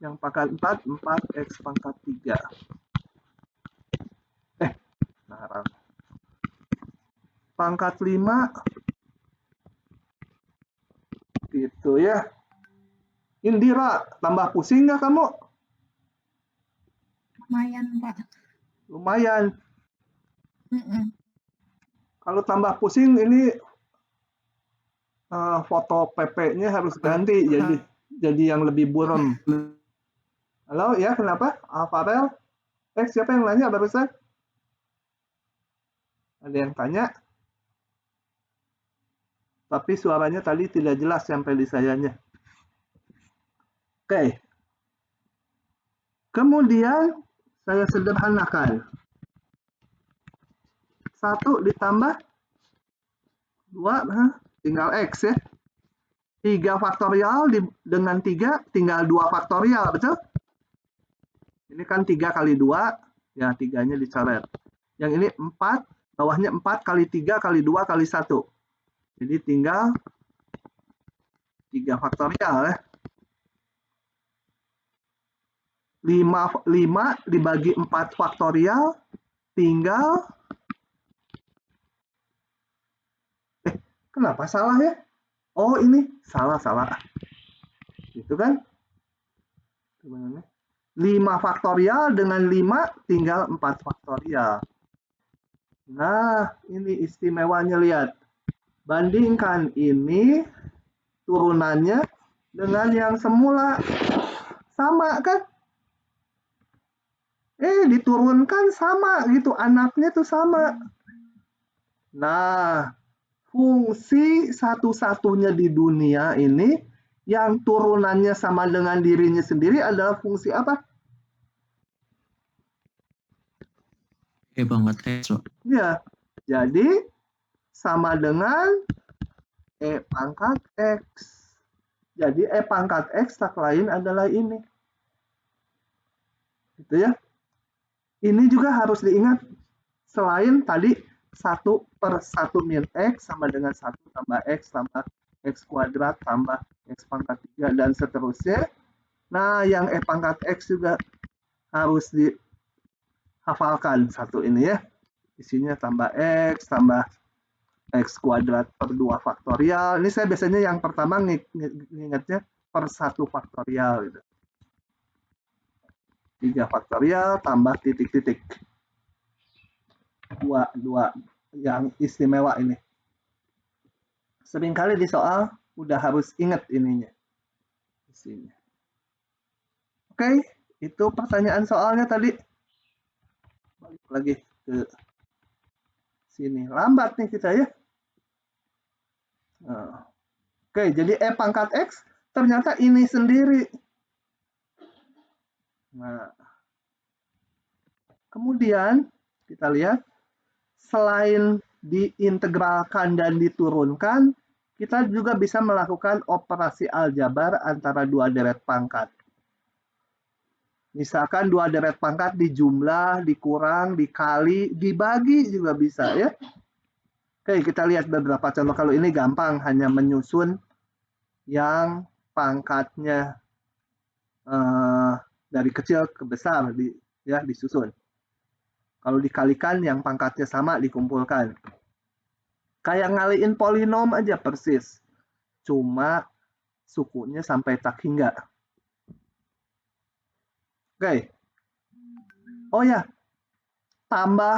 yang pangkat 4, 4X pangkat 3. Nah, pangkat 5, gitu ya. Indira, tambah pusing nggak kamu? Lumayan, Pak. Lumayan. Kalau tambah pusing ini foto PP-nya harus ganti jadi yang lebih buram. Halo, ya kenapa? Farel? Siapa yang nanya barusan? Ada yang tanya? Tapi suaranya tadi tidak jelas sampai di sayanya. Oke. Kemudian saya sederhanakan. 1 ditambah 2, tinggal X ya. 3 faktorial dengan 3 tinggal 2 faktorial, betul? Ini kan 3 kali 2, ya 3-nya dicoret. Yang ini 4, bawahnya 4 kali 3 kali 2 kali 1. Jadi tinggal 3 faktorial ya. 5 dibagi 4 faktorial, tinggal... kenapa salah ya? Oh ini, salah. Itu kan? 5 faktorial dengan 5 tinggal 4 faktorial. Nah, ini istimewanya, lihat. Bandingkan ini turunannya dengan yang semula. Sama kan? Diturunkan sama gitu, anaknya tuh sama. Nah, fungsi satu-satunya di dunia ini yang turunannya sama dengan dirinya sendiri adalah fungsi apa? Pangkat X. Ya, jadi sama dengan E pangkat X. Jadi E pangkat X tak lain adalah ini. Gitu ya. Ini juga harus diingat. Selain tadi 1/1 min X sama dengan 1 tambah X tambah X kuadrat tambah X pangkat 3 dan seterusnya. Nah, yang E pangkat X juga harus dihafalkan satu ini ya. Isinya tambah X tambah X kuadrat per 2 faktorial. Ini saya biasanya yang pertama ngingetnya per 1 faktorial gitu. 3 faktorial tambah titik-titik. 2 yang istimewa ini. Seringkali di soal udah harus ingat ininya. Isinya. Oke, itu pertanyaan soalnya tadi. Balik lagi ke sini. Lambat nih kita ya. Oke, jadi E pangkat X ternyata ini sendiri. Nah, kemudian kita lihat selain diintegralkan dan diturunkan, kita juga bisa melakukan operasi aljabar antara dua deret pangkat. Misalkan dua deret pangkat dijumlah, dikurang, dikali, dibagi juga bisa ya. Oke, kita lihat beberapa contoh. Kalau ini gampang, hanya menyusun yang pangkatnya dari kecil ke besar disusun. Kalau dikalikan yang pangkatnya sama dikumpulkan. Kayak ngaliin polinom aja persis. Cuma sukunya sampai tak hingga. Oke. Oh ya, tambah,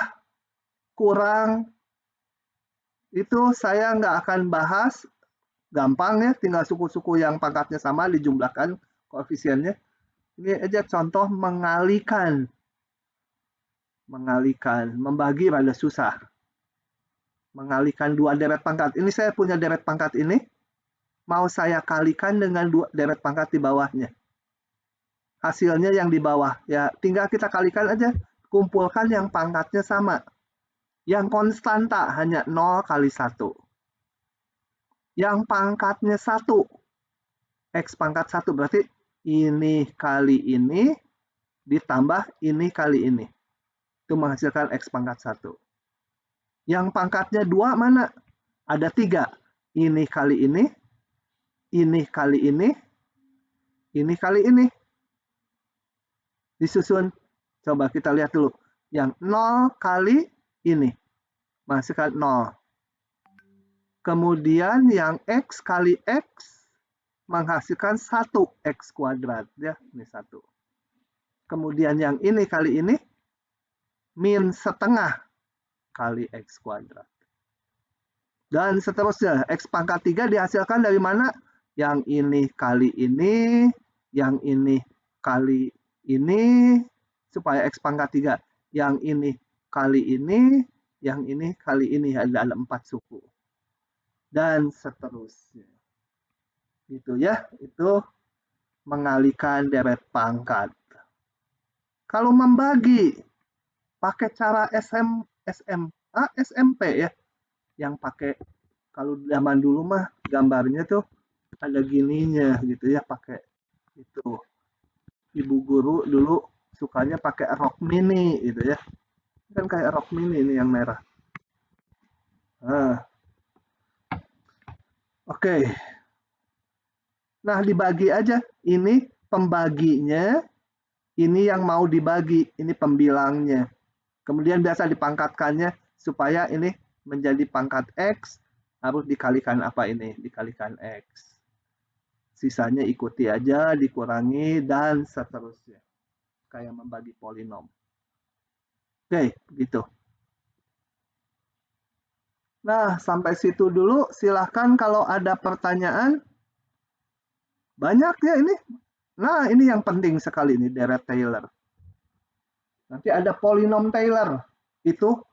kurang, itu saya nggak akan bahas. Gampang ya, tinggal suku-suku yang pangkatnya sama dijumlahkan koefisiennya. Ini aja contoh mengalikan. Membagi rada susah. Mengalikan dua deret pangkat. Ini saya punya deret pangkat ini. Mau saya kalikan dengan dua deret pangkat di bawahnya. Hasilnya yang di bawah. Ya, tinggal kita kalikan aja. Kumpulkan yang pangkatnya sama. Yang konstanta hanya 0 kali 1. Yang pangkatnya 1. X pangkat 1 berarti ini kali ini ditambah ini kali ini. Itu menghasilkan X pangkat 1. Yang pangkatnya 2 mana? Ada 3. Ini kali ini kali ini kali ini. Disusun. Coba kita lihat dulu. Yang 0 kali ini. Menghasilkan 0. Kemudian yang X kali X menghasilkan 1X kuadrat. Ya, ini 1. Kemudian yang ini kali ini min setengah kali X kuadrat. Dan seterusnya, X pangkat 3 dihasilkan dari mana? Yang ini kali ini, yang ini kali ini, supaya X pangkat 3. Yang ini kali ini, yang ini kali ini, ada 4 suku. dan seterusnya. Gitu ya, itu mengalihkan deret pangkat. Kalau membagi pakai cara SMA, SMP ya, yang pakai, kalau zaman dulu mah gambarnya tuh ada gininya gitu ya, pakai itu. Ibu guru dulu sukanya pakai rok mini gitu ya. Kan kayak rok mini ini yang merah. Nah, oke. Nah, dibagi aja. Ini pembaginya, ini yang mau dibagi, ini pembilangnya. Kemudian biasa dipangkatkannya supaya ini menjadi pangkat X, harus dikalikan apa ini? Dikalikan X. Sisanya ikuti aja, dikurangi, dan seterusnya. Kayak membagi polinom. Oke, gitu. Nah, sampai situ dulu. Silahkan kalau ada pertanyaan. Banyak ya ini. Nah, ini yang penting sekali nih, deret Taylor. Nanti ada polinom Taylor. Itu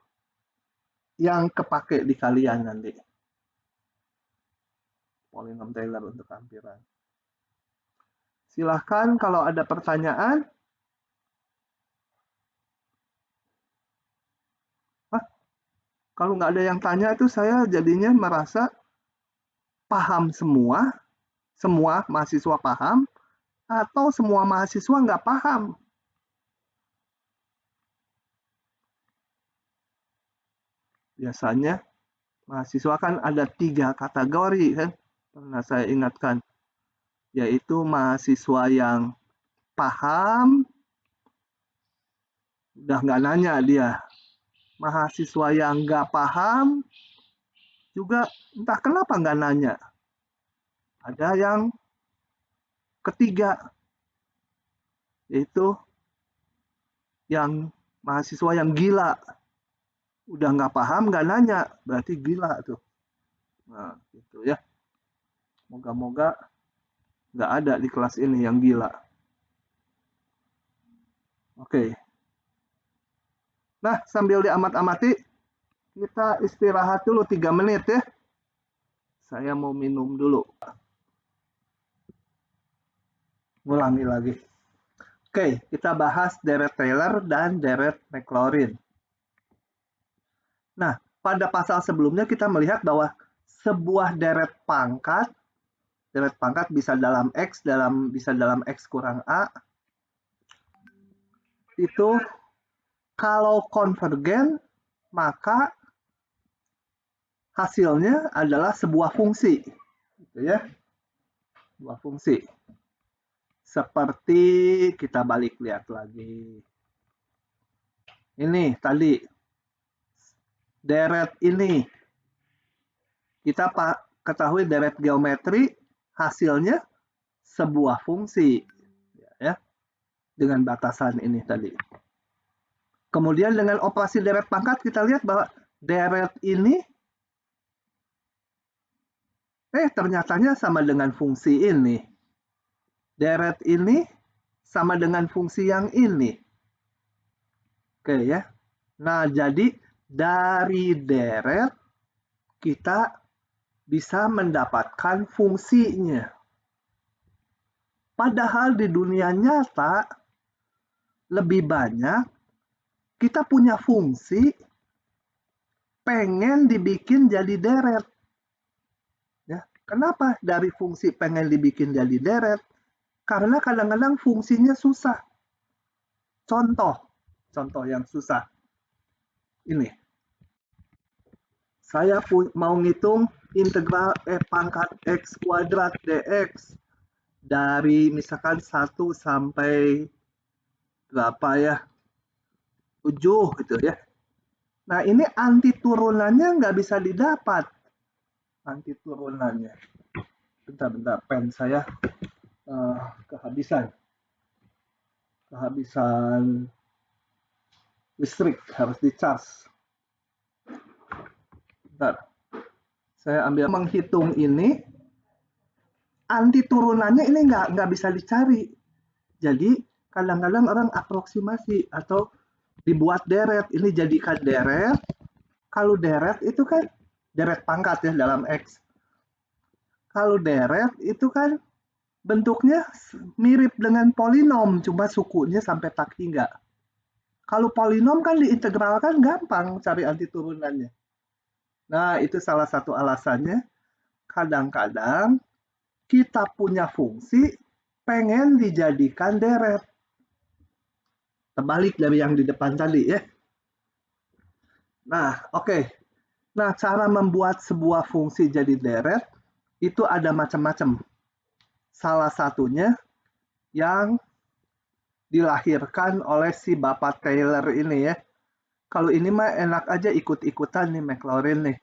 yang kepake di kalian nanti. Polinom Taylor untuk hampiran. Silahkan kalau ada pertanyaan. Kalau nggak ada yang tanya itu saya jadinya merasa paham semua mahasiswa paham, atau semua mahasiswa nggak paham. Biasanya mahasiswa kan ada 3 kategori kan, pernah saya ingatkan, yaitu mahasiswa yang paham, udah nggak nanya dia. Mahasiswa yang nggak paham, juga entah kenapa nggak nanya. Ada yang ketiga, yaitu yang mahasiswa yang gila. Udah nggak paham, nggak nanya, berarti gila tuh. Nah, gitu ya. Moga-moga nggak ada di kelas ini yang gila. Oke. Nah, sambil diamat-amati, kita istirahat dulu 3 menit ya. Saya mau minum dulu. Ngulangi lagi. Oke, kita bahas deret Taylor dan deret Maclaurin. Nah, pada pasal sebelumnya kita melihat bahwa sebuah deret pangkat bisa dalam X, bisa dalam X kurang A, itu kalau konvergen, maka hasilnya adalah sebuah fungsi. Gitu ya. Sebuah fungsi. Seperti kita balik lihat lagi. Ini tadi. Deret ini. Kita ketahui deret geometri, hasilnya sebuah fungsi. Ya. Dengan batasan ini tadi. Kemudian dengan operasi deret pangkat kita lihat bahwa deret ini ternyatanya sama dengan fungsi ini. Deret ini sama dengan fungsi yang ini. Oke ya. Nah, jadi dari deret kita bisa mendapatkan fungsinya. Padahal di dunia nyata lebih banyak kita punya fungsi pengen dibikin jadi deret. Ya, kenapa dari fungsi pengen dibikin jadi deret? Karena kadang-kadang fungsinya susah. Contoh yang susah. Ini. Saya mau ngitung integral pangkat X kuadrat dx dari misalkan 1 sampai berapa ya? 7 gitu ya. Nah, ini anti turunannya nggak bisa didapat. Anti turunannya. Bentar, pen saya kehabisan listrik, harus dicas. Bentar. Saya ambil menghitung ini, anti turunannya ini nggak bisa dicari. Jadi kadang-kadang orang aproksimasi atau dibuat deret, ini jadikan deret. Kalau deret itu kan deret pangkat ya dalam X. Kalau deret itu kan bentuknya mirip dengan polinom, cuma sukunya sampai tak hingga. Kalau polinom kan diintegralkan gampang cari antiturunannya. Nah, itu salah satu alasannya. Kadang-kadang kita punya fungsi pengen dijadikan deret. Terbalik dari yang di depan tadi ya. Nah, oke. Nah, cara membuat sebuah fungsi jadi deret itu ada macam-macam. Salah satunya yang dilahirkan oleh si Bapak Taylor ini ya. Kalau ini mah enak aja ikut-ikutan nih Maclaurin nih.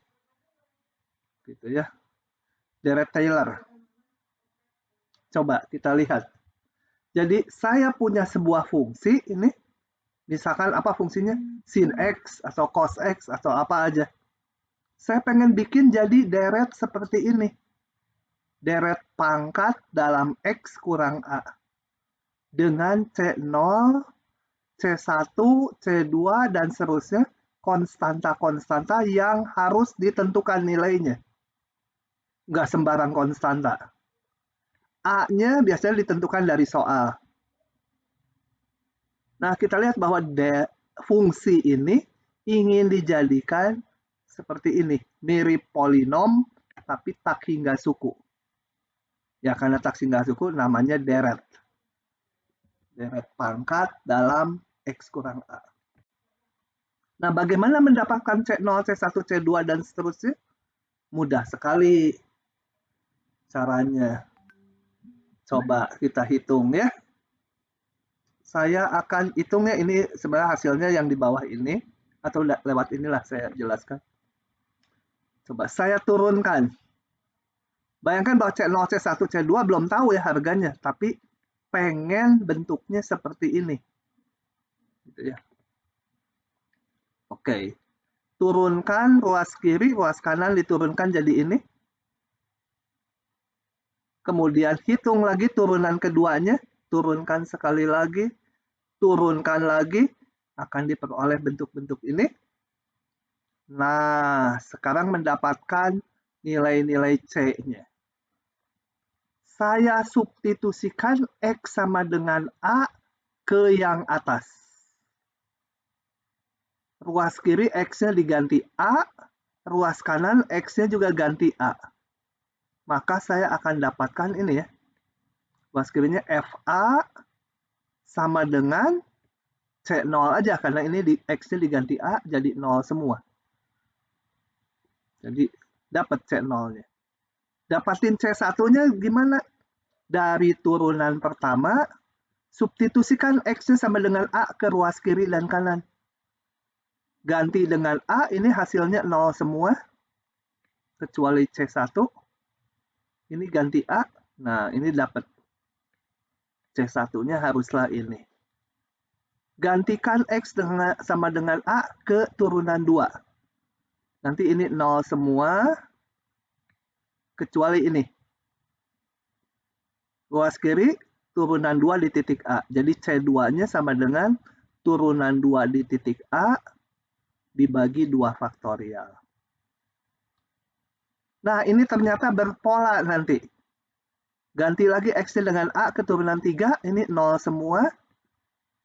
Gitu ya. Deret Taylor. Coba kita lihat. Jadi saya punya sebuah fungsi ini. Misalkan apa fungsinya? Sin X atau cos X atau apa aja. Saya pengen bikin jadi deret seperti ini. Deret pangkat dalam X kurang A. Dengan C0, C1, C2, dan seterusnya. Konstanta-konstanta yang harus ditentukan nilainya. Nggak sembarang konstanta. A-nya biasanya ditentukan dari soal. Nah, kita lihat bahwa fungsi ini ingin dijadikan seperti ini. Mirip polinom, tapi tak hingga suku. Ya, karena tak hingga suku namanya deret. Deret pangkat dalam X kurang A. Nah, bagaimana mendapatkan C0, C1, C2, dan seterusnya? Mudah sekali caranya. Coba kita hitung ya. Saya akan hitungnya ini sebenarnya hasilnya yang di bawah ini. Atau lewat inilah saya jelaskan. Coba saya turunkan. Bayangkan bahwa C0, C1, C2 belum tahu ya harganya. Tapi pengen bentuknya seperti ini. Gitu ya. Oke. Turunkan ruas kiri, ruas kanan diturunkan jadi ini. Kemudian hitung lagi turunan keduanya. Turunkan sekali lagi. Turunkan lagi. Akan diperoleh bentuk-bentuk ini. Nah, sekarang mendapatkan nilai-nilai C-nya. Saya substitusikan X sama dengan A ke yang atas. Ruas kiri X-nya diganti A, ruas kanan X-nya juga ganti A. Maka saya akan dapatkan ini ya. Ruas kirinya FA sama dengan C0 aja, karena ini X-nya diganti A jadi 0 semua. Jadi dapat C0-nya. Dapatin C1-nya gimana? Dari turunan pertama, substitusikan X-nya sama dengan A ke ruas kiri dan kanan. Ganti dengan A, ini hasilnya 0 semua. Kecuali C1. Ini ganti A. Nah, ini dapat. C1-nya haruslah ini. Gantikan X sama dengan A ke turunan 2. Nanti ini 0 semua. Kecuali ini. Ruas kiri, turunan 2 di titik A. Jadi C2-nya sama dengan turunan 2 di titik A dibagi 2 faktorial. Nah, ini ternyata berpola nanti. Ganti lagi X-nya dengan A ke turunan 3, ini 0 semua.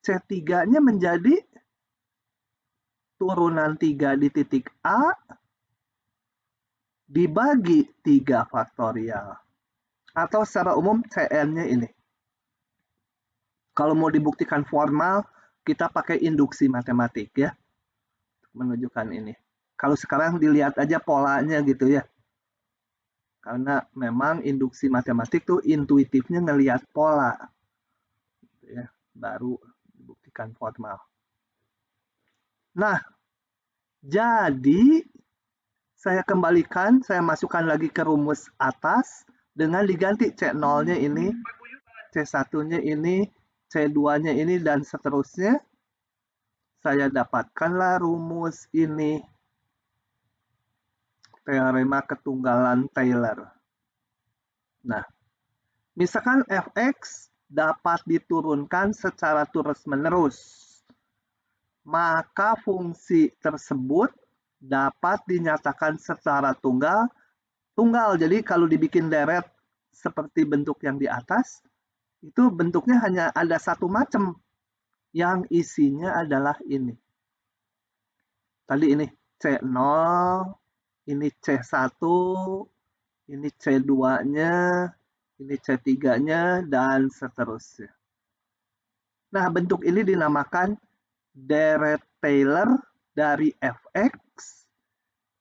C3-nya menjadi turunan 3 di titik A dibagi 3 faktorial. Atau secara umum Cn-nya ini. Kalau mau dibuktikan formal, kita pakai induksi matematik ya. Menunjukkan ini. Kalau sekarang dilihat aja polanya gitu ya. Karena memang induksi matematik tuh intuitifnya ngelihat pola. Gitu ya. Baru dibuktikan formal. Nah, jadi saya kembalikan, saya masukkan lagi ke rumus atas dengan diganti C0-nya ini, C1-nya ini, C2-nya ini, dan seterusnya. Saya dapatkanlah rumus ini. Teorema ketunggalan Taylor. Nah, misalkan fx dapat diturunkan secara terus-menerus, maka fungsi tersebut dapat dinyatakan secara tunggal tunggal. Jadi kalau dibikin deret seperti bentuk yang di atas, itu bentuknya hanya ada satu macam, yang isinya adalah ini. Tadi ini C0, ini C1, ini C2-nya, ini C3-nya, dan seterusnya. Nah, bentuk ini dinamakan deret Taylor dari fx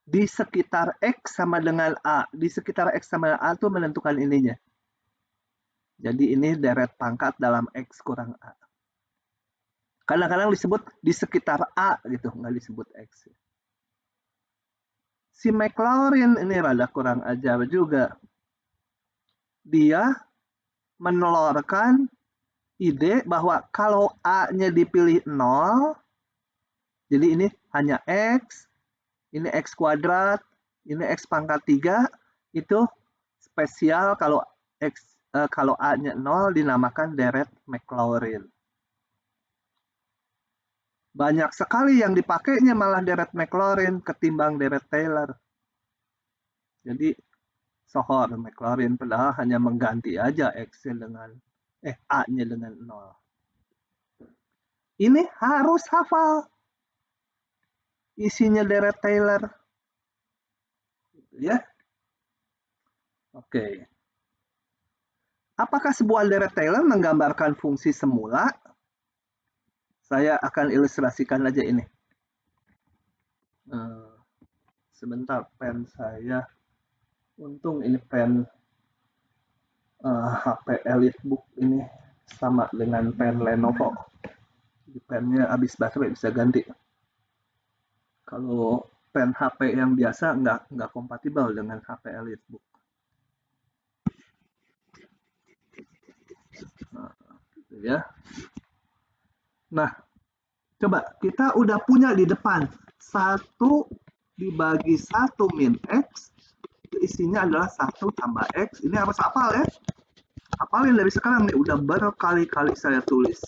di sekitar X sama dengan A. Di sekitar X sama dengan A itu menentukan ininya. Jadi ini deret pangkat dalam X kurang A. Kadang-kadang disebut di sekitar A gitu, nggak disebut X. Si Maclaurin ini rada kurang ajar juga. Dia menelurkan ide bahwa kalau A-nya dipilih 0, jadi ini hanya X, ini X kuadrat, ini X pangkat 3, itu spesial kalau kalau A-nya 0 dinamakan deret Maclaurin. Banyak sekali yang dipakainya malah deret Maclaurin ketimbang deret Taylor. Jadi sohor Maclaurin padahal hanya mengganti aja X-nya dengan A-nya dengan 0. Ini harus hafal isinya deret Taylor. Ya. Oke. Apakah sebuah deret Taylor menggambarkan fungsi semula? Saya akan ilustrasikan aja ini. Sebentar, pen saya. Untung ini pen HP EliteBook ini sama dengan pen Lenovo. Jadi pennya habis baterai bisa ganti. Kalau pen HP yang biasa nggak kompatibel dengan HP EliteBook. Nah, gitu ya. Nah, coba kita udah punya di depan 1 dibagi 1 min X, itu isinya adalah 1 tambah X. Ini harus hafal ya. Hafalin dari sekarang nih, udah berkali-kali saya tulis.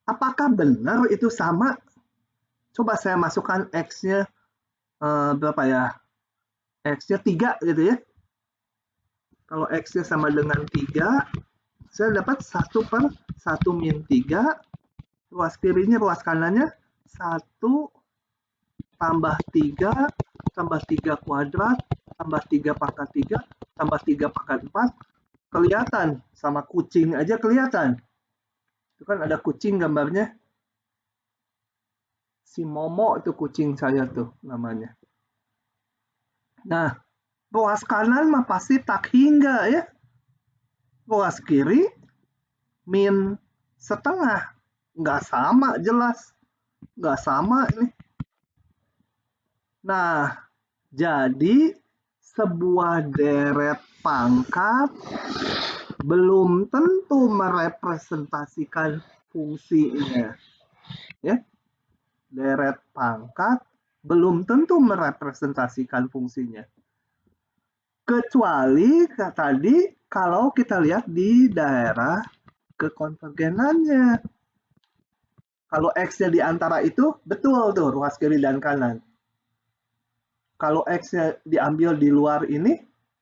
Apakah benar itu sama? Coba saya masukkan X-nya berapa ya? X-nya 3 gitu ya. Kalau X-nya sama dengan 3, saya dapat 1 per 1 min 3. Ruas kirinya, ruas kanannya 1 tambah 3 tambah 3 kuadrat tambah 3 pangkat 3 tambah 3 pangkat 4. Kelihatan, sama kucing aja kelihatan. Itu kan ada kucing gambarnya. Si Momo itu kucing saya tuh namanya. Nah, ruas kanan mah pasti tak hingga ya. Ruas kiri min setengah. Nggak sama jelas. Nggak sama ini. Nah, jadi sebuah deret pangkat belum tentu merepresentasikan fungsinya. Ya. Deret pangkat belum tentu merepresentasikan fungsinya. Kecuali tadi kalau kita lihat di daerah kekonvergenannya. Kalau X-nya di antara itu, betul tuh ruas kiri dan kanan. Kalau X-nya diambil di luar ini,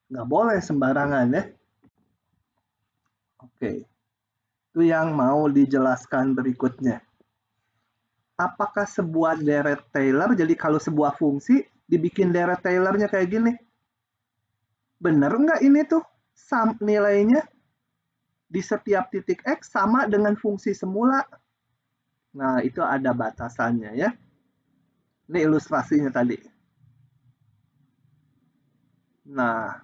nggak boleh sembarangan ya. Oke, itu yang mau dijelaskan berikutnya. Apakah sebuah deret Taylor, jadi kalau sebuah fungsi dibikin deret Taylornya kayak gini? Bener nggak ini tuh nilainya di setiap titik X sama dengan fungsi semula? Nah, itu ada batasannya ya. Ini ilustrasinya tadi. Nah,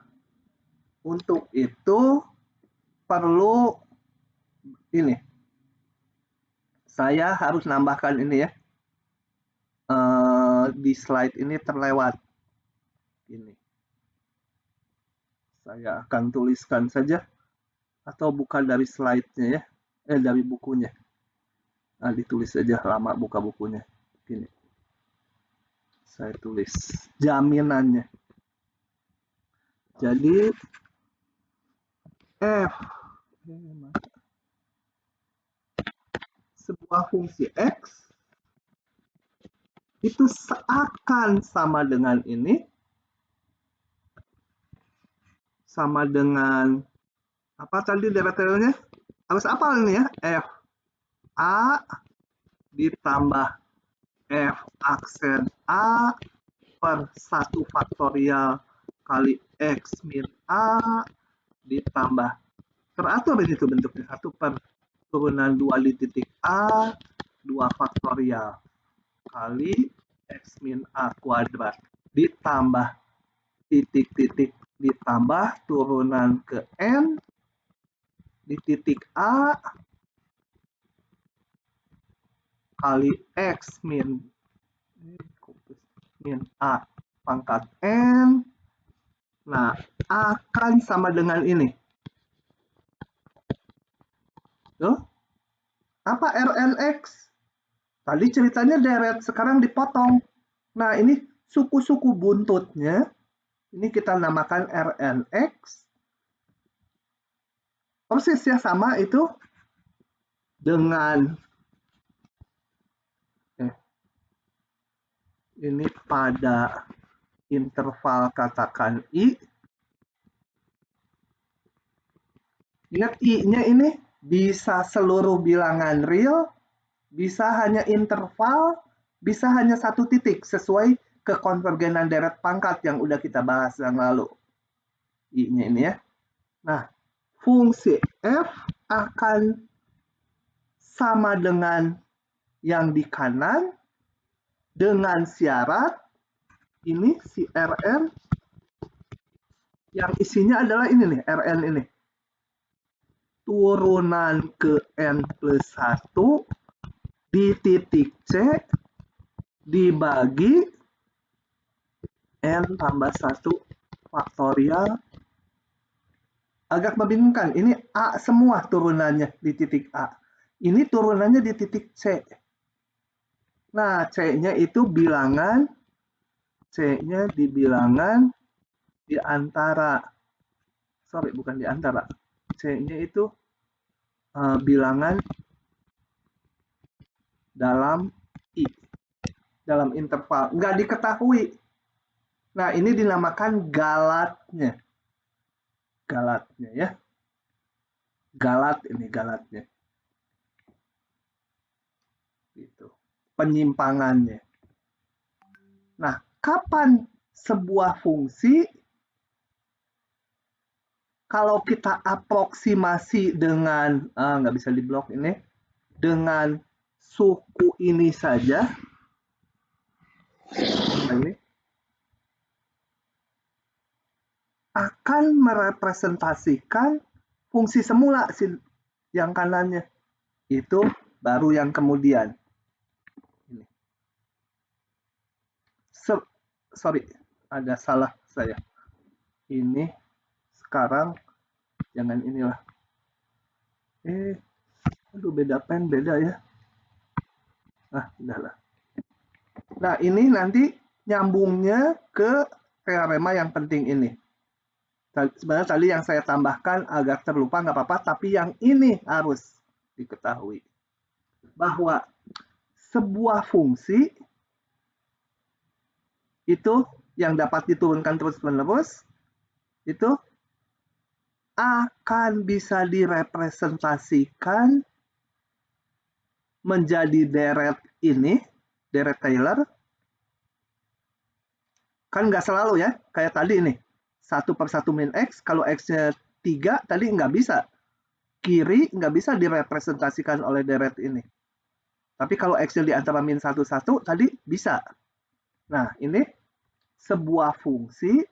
untuk itu perlu ini. Saya harus nambahkan ini ya. Di slide ini terlewat. Ini. Saya akan tuliskan saja. Atau bukan dari slide-nya ya. Dari bukunya. Nah, ditulis saja lama buka bukunya. Gini. Saya tulis jaminannya. Jadi F sebuah fungsi X itu akan sama dengan ini, sama dengan apa tadi deret-deretnya? Harus apa ini ya? F A ditambah F aksen A per 1 faktorial kali X min A ditambah, teratur ini tuh bentuknya, 1 per turunan 2 di titik A 2 faktorial kali X min A kuadrat ditambah titik-titik ditambah turunan ke N di titik A kali X min A pangkat N. Nah, akan sama dengan ini. Tuh. Apa RNX? Tadi ceritanya deret, sekarang dipotong. Nah, ini suku-suku buntutnya. Ini kita namakan RNX. Persis ya, sama itu dengan ini pada interval katakan I. Ingat I-nya ini bisa seluruh bilangan real, bisa hanya interval, bisa hanya satu titik sesuai kekonvergenan deret pangkat yang udah kita bahas yang lalu. I-nya ini ya. Nah, fungsi F akan sama dengan yang di kanan dengan syarat ini si Rn yang isinya adalah ini nih, Rn ini. Turunan ke N plus 1 di titik C dibagi N tambah 1 faktorial. Agak membingungkan, ini A semua turunannya di titik A. Ini turunannya di titik C. Nah, C-nya itu bilangan, C-nya di bilangan di antara, sorry bukan di antara, C-nya itu bilangan dalam I, dalam interval, nggak diketahui. Nah, ini dinamakan galatnya. Galatnya ya. Galat ini galatnya. Gitu. Penyimpangannya. Nah, kapan sebuah fungsi kalau kita aproksimasi dengan nggak bisa diblok ini, dengan suku ini saja, ini akan merepresentasikan fungsi semula yang kanannya. Itu baru yang kemudian. Ini. Sorry, ada salah saya. Ini sekarang jangan inilah. Aduh beda pen, beda ya. Nah, udahlah. Nah, ini nanti nyambungnya ke teorema yang penting ini. Sebenarnya tadi yang saya tambahkan agak terlupa, nggak apa-apa, tapi yang ini harus diketahui. Bahwa sebuah fungsi itu yang dapat diturunkan terus-menerus, itu akan bisa direpresentasikan menjadi deret ini, deret Taylor. Kan nggak selalu ya, kayak tadi nih. 1 per 1 min X, kalau X-nya 3, tadi nggak bisa. Kiri nggak bisa direpresentasikan oleh deret ini. Tapi kalau X-nya di antara min 1, 1, tadi bisa. Nah, ini sebuah fungsi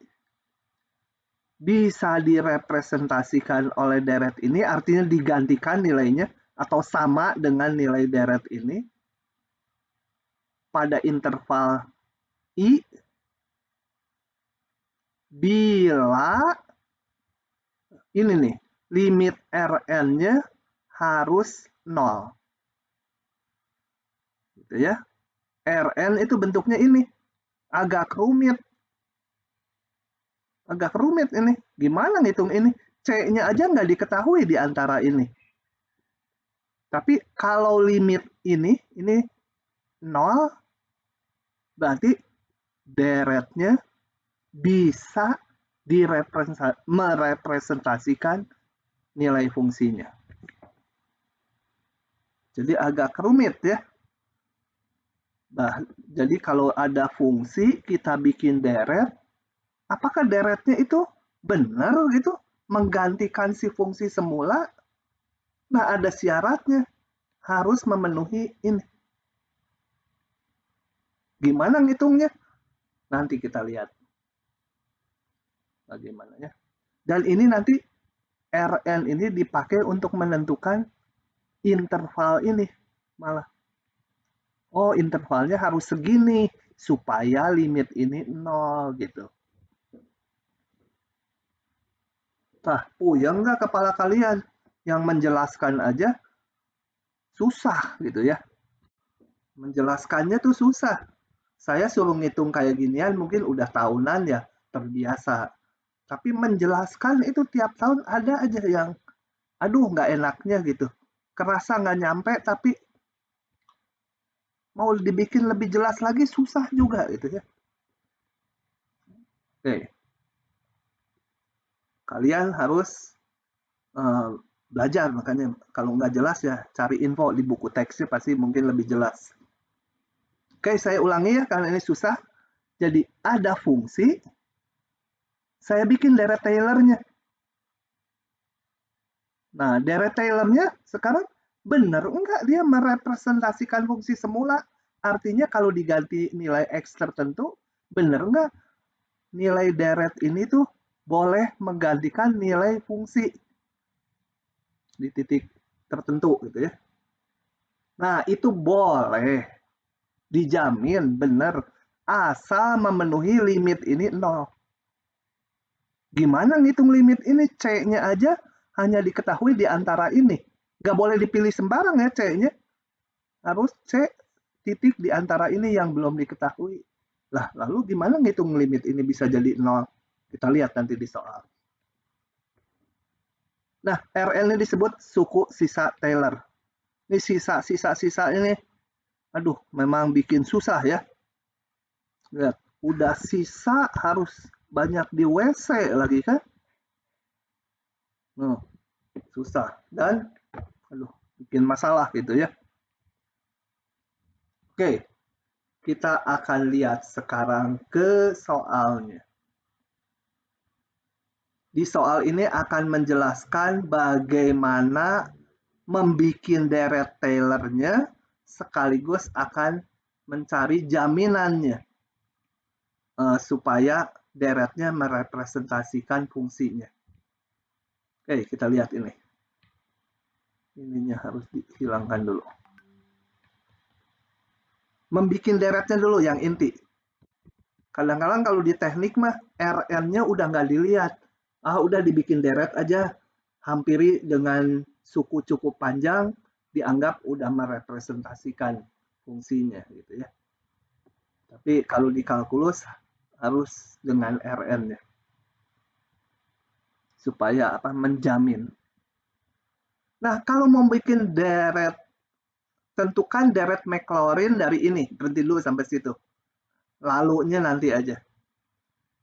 bisa direpresentasikan oleh deret ini, artinya digantikan nilainya, atau sama dengan nilai deret ini, pada interval I, bila ini nih, limit Rn-nya harus 0. Gitu ya. Rn itu bentuknya ini. Agak rumit. Agak rumit ini. Gimana ngitung ini? C-nya aja nggak diketahui di antara ini. Tapi kalau limit ini 0, Berarti deretnya bisa merepresentasikan nilai fungsinya. Jadi agak rumit ya. Nah, jadi kalau ada fungsi kita bikin deret, apakah deretnya itu benar gitu menggantikan si fungsi semula? Nah, ada syaratnya, harus memenuhi ini. Gimana ngitungnya? Nanti kita lihat bagaimana ya. Dan ini nanti Rn ini dipakai untuk menentukan interval ini malah. Oh, intervalnya harus segini supaya limit ini 0 gitu. Nah, puyeng nggak kepala kalian? Yang menjelaskan aja susah gitu ya. Menjelaskannya tuh susah. Saya suruh ngitung kayak ginian mungkin udah tahunan ya, terbiasa. Tapi menjelaskan itu tiap tahun ada aja yang, aduh nggak enaknya gitu. Kerasa nggak nyampe tapi mau dibikin lebih jelas lagi susah juga gitu ya. Oke. Kalian harus belajar, makanya kalau nggak jelas ya cari info di buku teksnya pasti mungkin lebih jelas. Oke, saya ulangi ya karena ini susah. Jadi ada fungsi, saya bikin deret Taylor-nya. Nah, deret Taylor-nya sekarang benar enggak dia merepresentasikan fungsi semula? Artinya kalau diganti nilai X tertentu, benar enggak nilai deret ini tuh boleh menggantikan nilai fungsi di titik tertentu gitu ya. Nah, itu boleh dijamin benar asal memenuhi limit ini 0. Gimana ngitung limit ini? C-nya aja hanya diketahui di antara ini. Nggak boleh dipilih sembarang ya C-nya. Harus C titik di antara ini yang belum diketahui. Lah, lalu gimana ngitung limit ini bisa jadi 0? Kita lihat nanti di soal. Nah, Rn ini disebut suku sisa Taylor. Ini sisa ini, aduh, memang bikin susah ya. Lihat, udah sisa harus banyak di WC lagi kan? Susah dan aduh, bikin masalah gitu ya. Oke, kita akan lihat sekarang ke soalnya. Di soal ini akan menjelaskan bagaimana membuat deret Taylor-nya sekaligus akan mencari jaminannya supaya deretnya merepresentasikan fungsinya. Oke, kita lihat ini. Ininya harus dihilangkan dulu. Membikin deretnya dulu yang inti. Kadang-kadang kalau di teknik mah Rn-nya udah nggak dilihat. Udah dibikin deret aja, hampiri dengan suku cukup panjang, dianggap udah merepresentasikan fungsinya gitu ya. Tapi kalau di kalkulus harus dengan Rn-nya. Supaya menjamin. Nah, kalau mau bikin deret, tentukan deret Maclaurin dari ini. Berhenti dulu sampai situ. Lalunya nanti aja.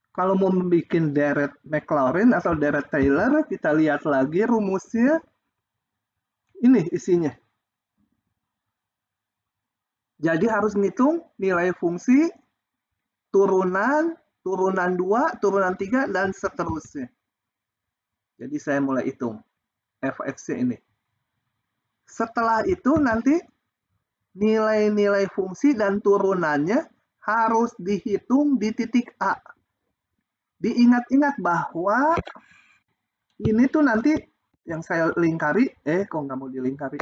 Kalau mau membuat deret Maclaurin atau deret Taylor, kita lihat lagi rumusnya. Ini isinya. Jadi harus ngitung nilai fungsi, turunan 2, turunan 3, dan seterusnya. Jadi saya mulai hitung fx-nya ini. Setelah itu nanti nilai-nilai fungsi dan turunannya harus dihitung di titik A. Diingat-ingat bahwa ini tuh nanti yang saya lingkari, kok nggak mau dilingkari?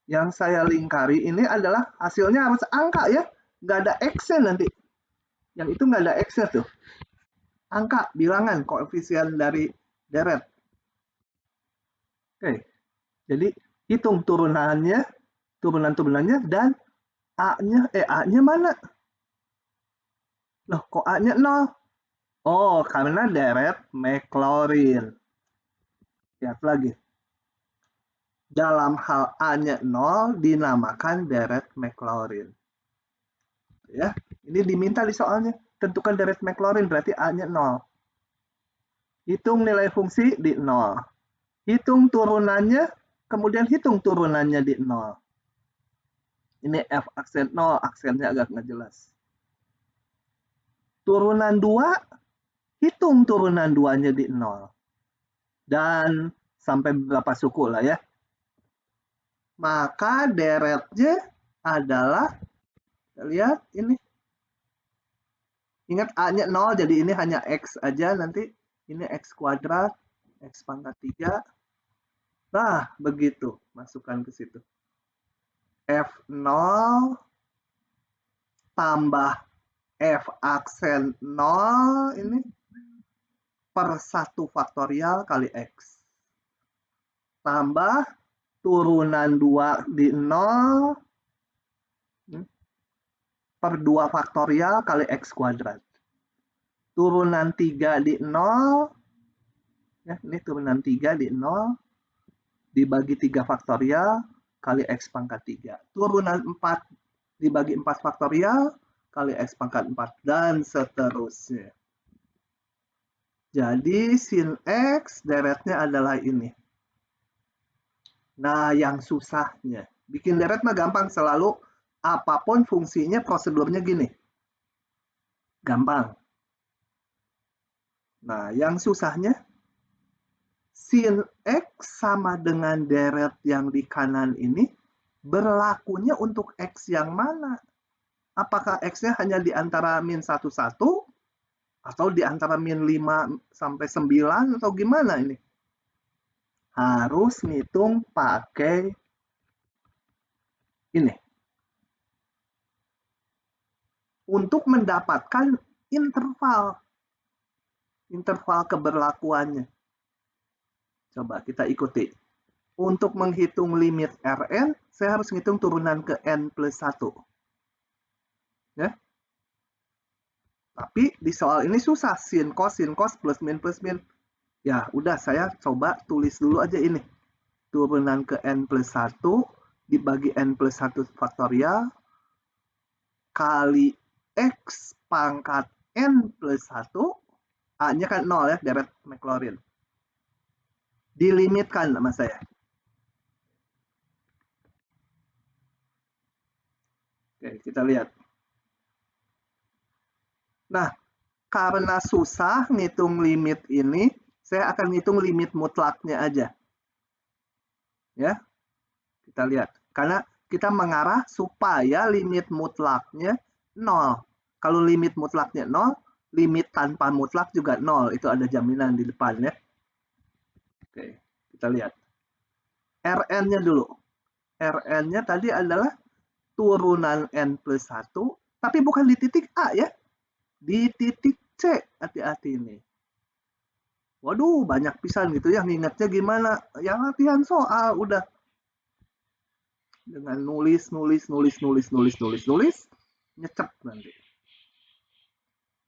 Yang saya lingkari ini adalah hasilnya harus angka ya, nggak ada X-nya nanti. Yang itu nggak ada X-nya tuh. Angka, bilangan, koefisien dari deret. Oke, jadi hitung turunannya, turunan-turunannya, dan A-nya mana? Loh, kok A-nya 0? Oh, karena deret Maclaurin. Lihat lagi. Dalam hal A-nya 0 dinamakan deret Maclaurin. Ya, Ini diminta di soalnya. Tentukan deret Maclaurin, berarti A-nya 0. Hitung nilai fungsi di 0. Hitung turunannya, kemudian hitung turunannya di 0. Ini F aksen 0, aksennya agak nggak jelas. Turunan 2, hitung turunan 2-nya di 0. Dan sampai beberapa suku lah ya. Maka deretnya adalah, kita lihat ini. Ingat A-nya 0, jadi ini hanya X aja nanti. Ini X kuadrat, X pangkat 3. Nah, begitu. Masukkan ke situ. F0 tambah F aksen 0 ini per 1 faktorial kali X. Tambah turunan 2 di 0 per 2 faktorial kali X kuadrat. Turunan 3 di 0, ya, ini turunan 3 di 0, dibagi 3 faktorial kali X pangkat 3. Turunan 4 dibagi 4 faktorial kali X pangkat 4, dan seterusnya. Jadi sin X deretnya adalah ini. Nah, yang susahnya. Bikin deret mah gampang, selalu apapun fungsinya prosedurnya gini. Gampang. Nah, yang susahnya sin X sama dengan deret yang di kanan ini berlakunya untuk X yang mana? Apakah X-nya hanya di antara min 1, 1 atau di antara min 5 sampai 9 atau gimana ini? Harus ngitung pakai ini. Untuk mendapatkan interval keberlakuannya. Coba kita ikuti. Untuk menghitung limit Rn, saya harus ngitung turunan ke N plus 1. Ya. Tapi di soal ini susah. Sin cos, plus min, plus min. Ya, udah saya coba tulis dulu aja ini. Turunan ke N plus 1 dibagi N plus 1 faktorial kali X pangkat N plus 1. A-nya kan 0 ya, deret Maclaurin. Dilimitkan sama saya. Oke, kita lihat. Nah, karena susah ngitung limit ini, saya akan ngitung limit mutlaknya aja. Ya, kita lihat. Karena kita mengarah supaya limit mutlaknya 0. Kalau limit mutlaknya 0, limit tanpa mutlak juga 0. Itu ada jaminan di depan ya. Oke, kita lihat. Rn-nya dulu. Rn-nya tadi adalah turunan N plus 1, tapi bukan di titik A ya. Di titik C, hati-hati ini. Waduh, banyak pisan gitu ya, ngingetnya gimana. Yang latihan soal, udah. Dengan nulis, nyecep nanti.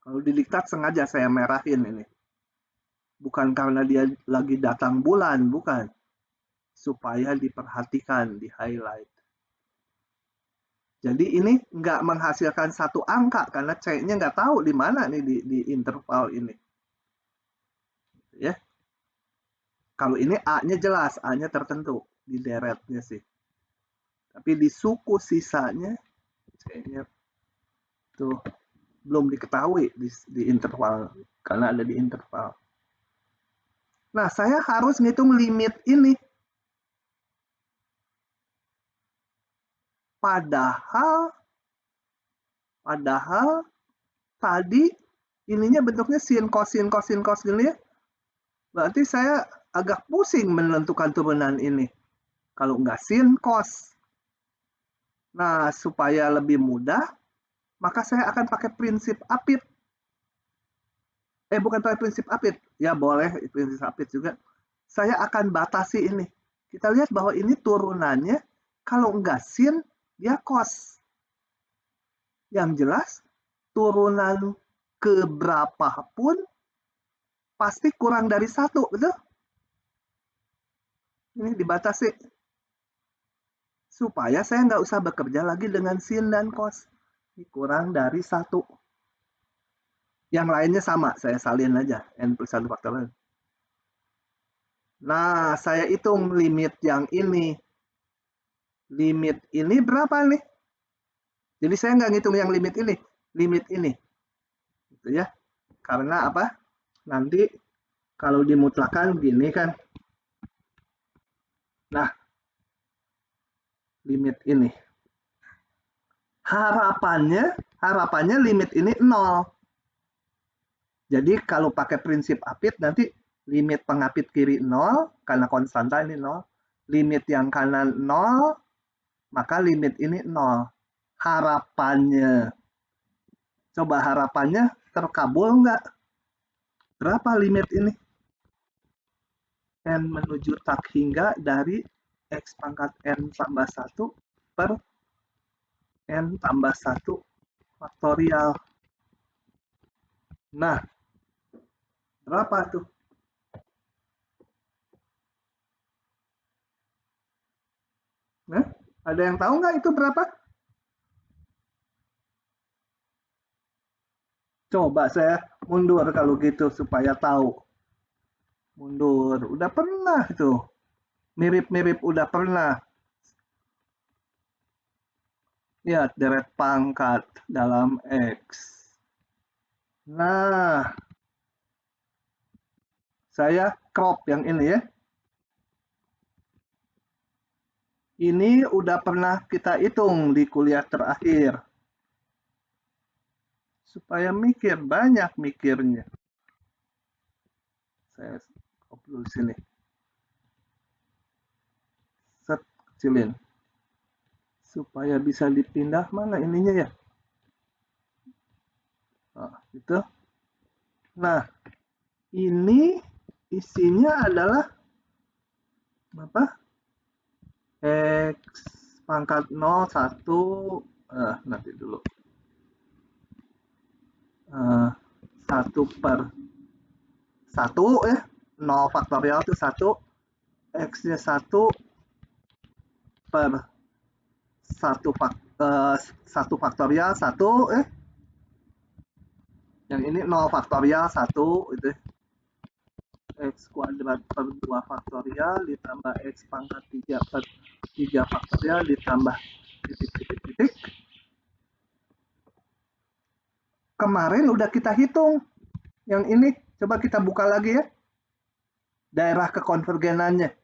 Kalau di diktat sengaja saya merahin ini. Bukan karena dia lagi datang bulan, bukan. Supaya diperhatikan, di highlight. Jadi ini nggak menghasilkan satu angka, karena C-nya nggak tahu di mana nih di interval ini. Ya. Kalau ini A-nya jelas, A-nya tertentu di deretnya sih. Tapi di suku sisanya, C-nya tuh belum diketahui di interval, karena ada di interval. Nah, saya harus ngitung limit ini. Padahal tadi ininya bentuknya sin, cos gini ya. Berarti saya agak pusing menentukan turunan ini. Kalau nggak sin, cos. Nah, supaya lebih mudah, maka saya akan pakai prinsip apit. Bukan pakai prinsip apit. Ya boleh, prinsip apit juga. Saya akan batasi ini. Kita lihat bahwa ini turunannya, kalau nggak sin, dia cos. Yang jelas, turunan keberapapun pasti kurang dari 1, betul? Ini dibatasi. Supaya saya nggak usah bekerja lagi dengan sin dan cos. kurang dari 1. Yang lainnya sama, saya salin aja, n plus 1 faktorial. Nah, saya hitung limit yang ini. Limit ini berapa nih? Jadi saya nggak ngitung yang limit ini. Gitu ya. Karena apa? Nanti kalau dimutlakan gini kan. Nah, limit ini. Harapannya limit ini 0. Jadi kalau pakai prinsip apit nanti limit pengapit kiri 0 karena konstanta ini 0. Limit yang kanan 0, maka limit ini 0. Harapannya. Coba harapannya terkabul nggak? Berapa limit ini? N menuju tak hingga dari X pangkat N tambah 1 per N tambah 1 faktorial. Nah, berapa tuh? Nah, ada yang tahu nggak itu berapa? Coba saya mundur kalau gitu supaya tahu. Mundur, udah pernah tuh. Mirip-mirip udah pernah. Lihat deret pangkat dalam X. Nah, saya crop yang ini ya. Ini udah pernah kita hitung di kuliah terakhir. Supaya mikir, banyak mikirnya. Saya crop dulu sini. Set, kecilin. Supaya bisa dipindah mana ininya ya. Nah, gitu. Nah, ini isinya adalah apa? X pangkat 0, 1, nanti dulu. 1 per 1 ya. 0 faktorial itu 1. X-nya 1 per 1 faktorial 1 ya. Yang ini 0 faktorial 1 itu. X kuadrat per 2 faktorial ditambah X pangkat 3 per 3 faktorial ditambah titik. Kemarin udah kita hitung. Yang ini coba kita buka lagi ya. Daerah kekonvergenannya.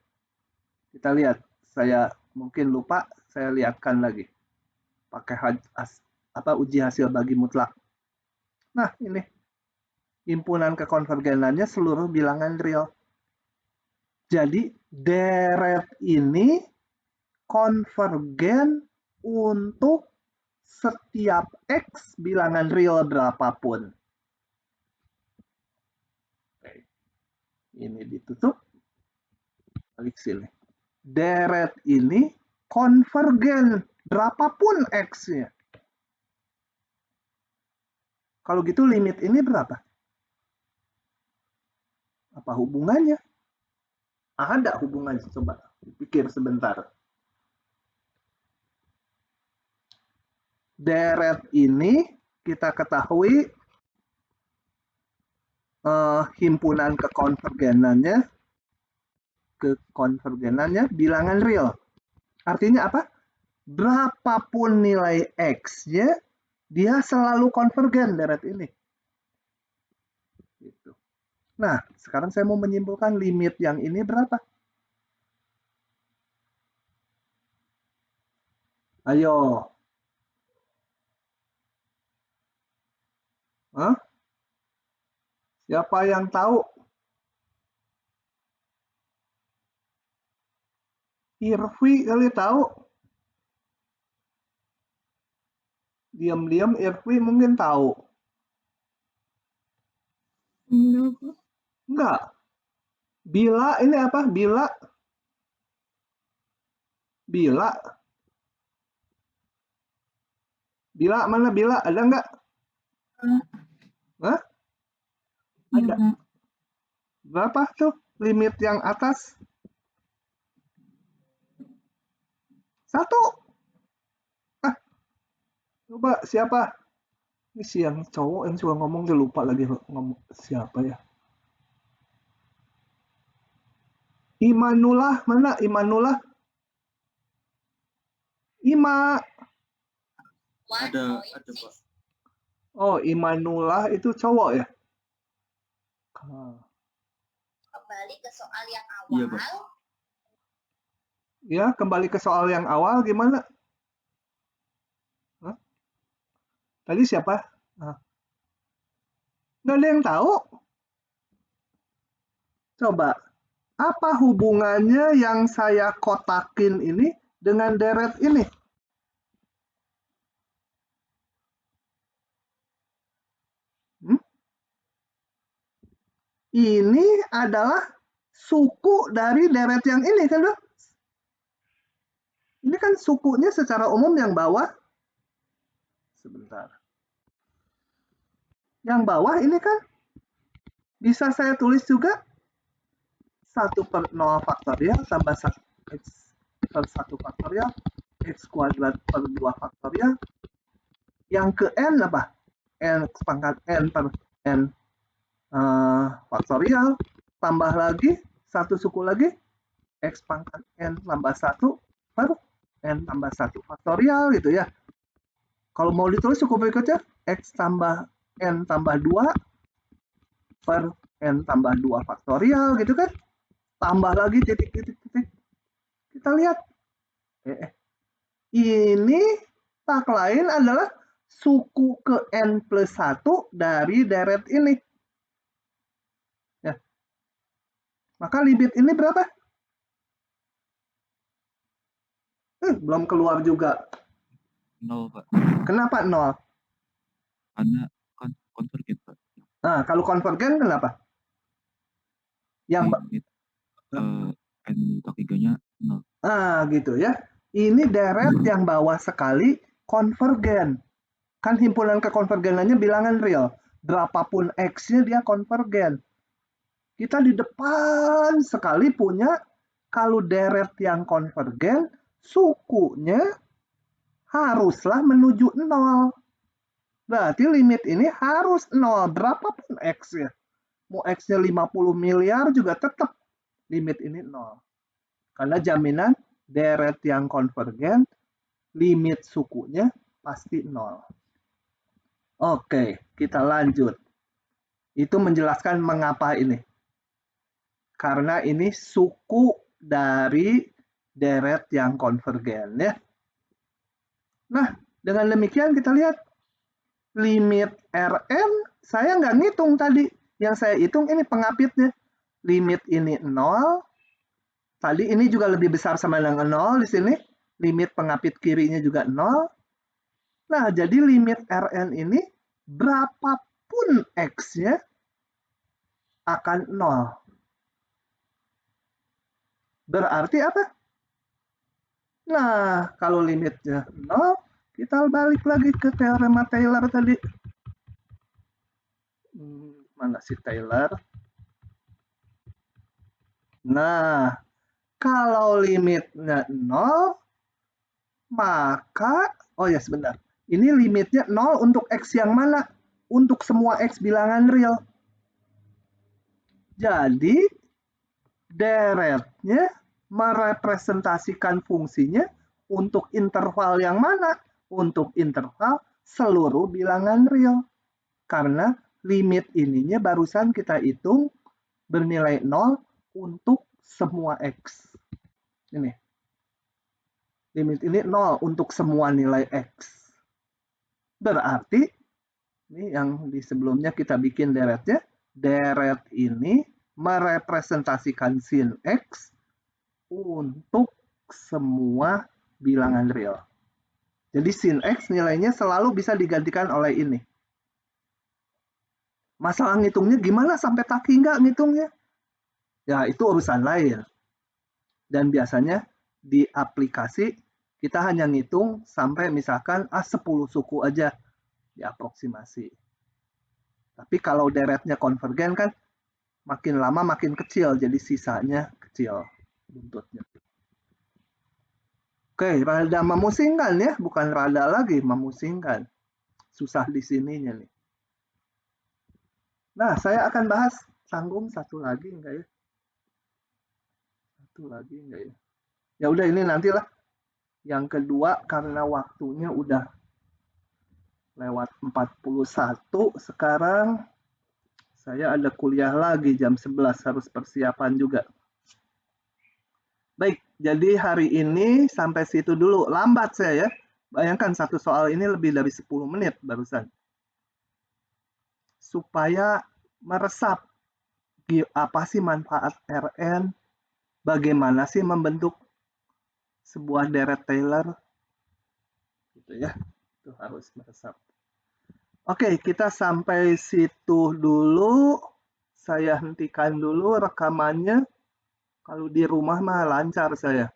Kita lihat. Saya mungkin lupa, saya lihatkan lagi. Pakai uji hasil bagi mutlak. Nah, ini. Himpunan kekonvergenannya seluruh bilangan real. Jadi, deret ini konvergen untuk setiap X bilangan real berapapun. Oke. Ini ditutup. Balik sini. Deret ini konvergen berapapun X-nya. Kalau gitu limit ini berapa? Apa hubungannya? Ada hubungannya, coba pikir sebentar. Deret ini kita ketahui himpunan kekonvergenannya bilangan real. Artinya apa? Berapapun nilai X-nya, dia selalu konvergen deret ini. Gitu. Nah, sekarang saya mau menyimpulkan limit yang ini berapa? Ayo. Hah? Siapa yang tahu? Irvi kali tahu. Diam-diam Irvi mungkin tahu. Enggak. Bila ini apa? Bila mana bila? Ada enggak? Hah? Ada. Berapa tuh limit yang atas? 1. Coba siapa? Ini si yang cowok yang suka ngomong, dia lupa lagi ngomong siapa ya. Imanullah, mana Imanullah? Ima. Ada Pak. Oh, Imanullah itu cowok ya? Kembali ke soal yang Iya, awal. Pak. Ya, kembali ke soal yang awal gimana? Hah? Tadi siapa? Nggak ada yang tahu. Coba, apa hubungannya yang saya kotakin ini dengan deret ini? Ini adalah suku dari deret yang ini kan, Dok? Ini kan sukunya secara umum yang bawah. Sebentar. Yang bawah ini kan bisa saya tulis juga 1/0 faktorial tambah x per 1 faktorial, x kuadrat per 2 faktorial. Yang ke n apa? N pangkat n per n faktorial, tambah lagi, satu suku lagi, x pangkat n tambah 1 per n tambah 1 faktorial gitu ya. Kalau mau ditulis suku berikutnya, x tambah n tambah 2 per n tambah 2 faktorial gitu kan. Tambah lagi titik-titik. Kita lihat. Ini tak lain adalah suku ke n plus 1 dari deret ini. Ya. Maka limit ini berapa? Belum keluar juga. 0, Pak. Kenapa 0? Karena konvergen, Pak. Nah, kalau konvergen kenapa? Yang Limit n tak 3-nya 0. gitu ya. Ini deret yang bawah sekali konvergen. Kan himpunan kekonvergenannya bilangan real. Berapapun x-nya dia konvergen. Kita di depan sekali punya kalau deret yang konvergen, sukunya haruslah menuju 0. Berarti limit ini harus 0. Berapapun x-nya. Mau x-nya 50 miliar juga tetap limit ini 0. Karena jaminan deret yang konvergen, limit sukunya pasti 0. Oke, kita lanjut. Itu menjelaskan mengapa ini. Karena ini suku dari deret yang konvergen ya. Nah, dengan demikian kita lihat limit Rn saya nggak ngitung tadi. Yang saya hitung ini pengapitnya. Limit ini 0. Tadi ini juga lebih besar sama dengan 0 di sini. Limit pengapit kirinya juga 0. Nah, jadi limit Rn ini berapapun x-nya akan 0. Berarti apa? Nah, kalau limitnya 0, kita balik lagi ke teorema Taylor tadi. Mana si Taylor? Nah, kalau limitnya 0, maka, oh ya sebentar, ini limitnya 0 untuk x yang mana? Untuk semua x bilangan real. Jadi, deretnya merepresentasikan fungsinya untuk interval yang mana? Untuk interval seluruh bilangan real. Karena limit ininya barusan kita hitung bernilai 0 untuk semua x. Ini. Limit ini 0 untuk semua nilai x. Berarti, ini yang di sebelumnya kita bikin deretnya, deret ini merepresentasikan sin x untuk semua bilangan real. Jadi sin x nilainya selalu bisa digantikan oleh ini. Masalah ngitungnya gimana sampai kaki nggak ngitungnya? Ya itu urusan lain. Dan biasanya di aplikasi kita hanya ngitung sampai misalkan 10 suku aja diaproksimasi. Tapi kalau deretnya konvergen kan makin lama makin kecil, jadi sisanya kecil buntutnya. Oke, rada memusingkan ya, bukan rada lagi, memusingkan. Susah di sininya nih. Nah, saya akan bahas sanggung satu lagi enggak ya? Satu lagi enggak ya? Ya udah ini nantilah. Yang kedua karena waktunya udah lewat 41 sekarang saya ada kuliah lagi jam 11 harus persiapan juga. Baik, jadi hari ini sampai situ dulu. Lambat saya ya. Bayangkan satu soal ini lebih dari 10 menit barusan. Supaya meresap apa sih manfaat RN, bagaimana sih membentuk sebuah deret Taylor, gitu ya. Itu harus meresap. Oke, kita sampai situ dulu. Saya hentikan dulu rekamannya. Kalau di rumah mah lancar saya.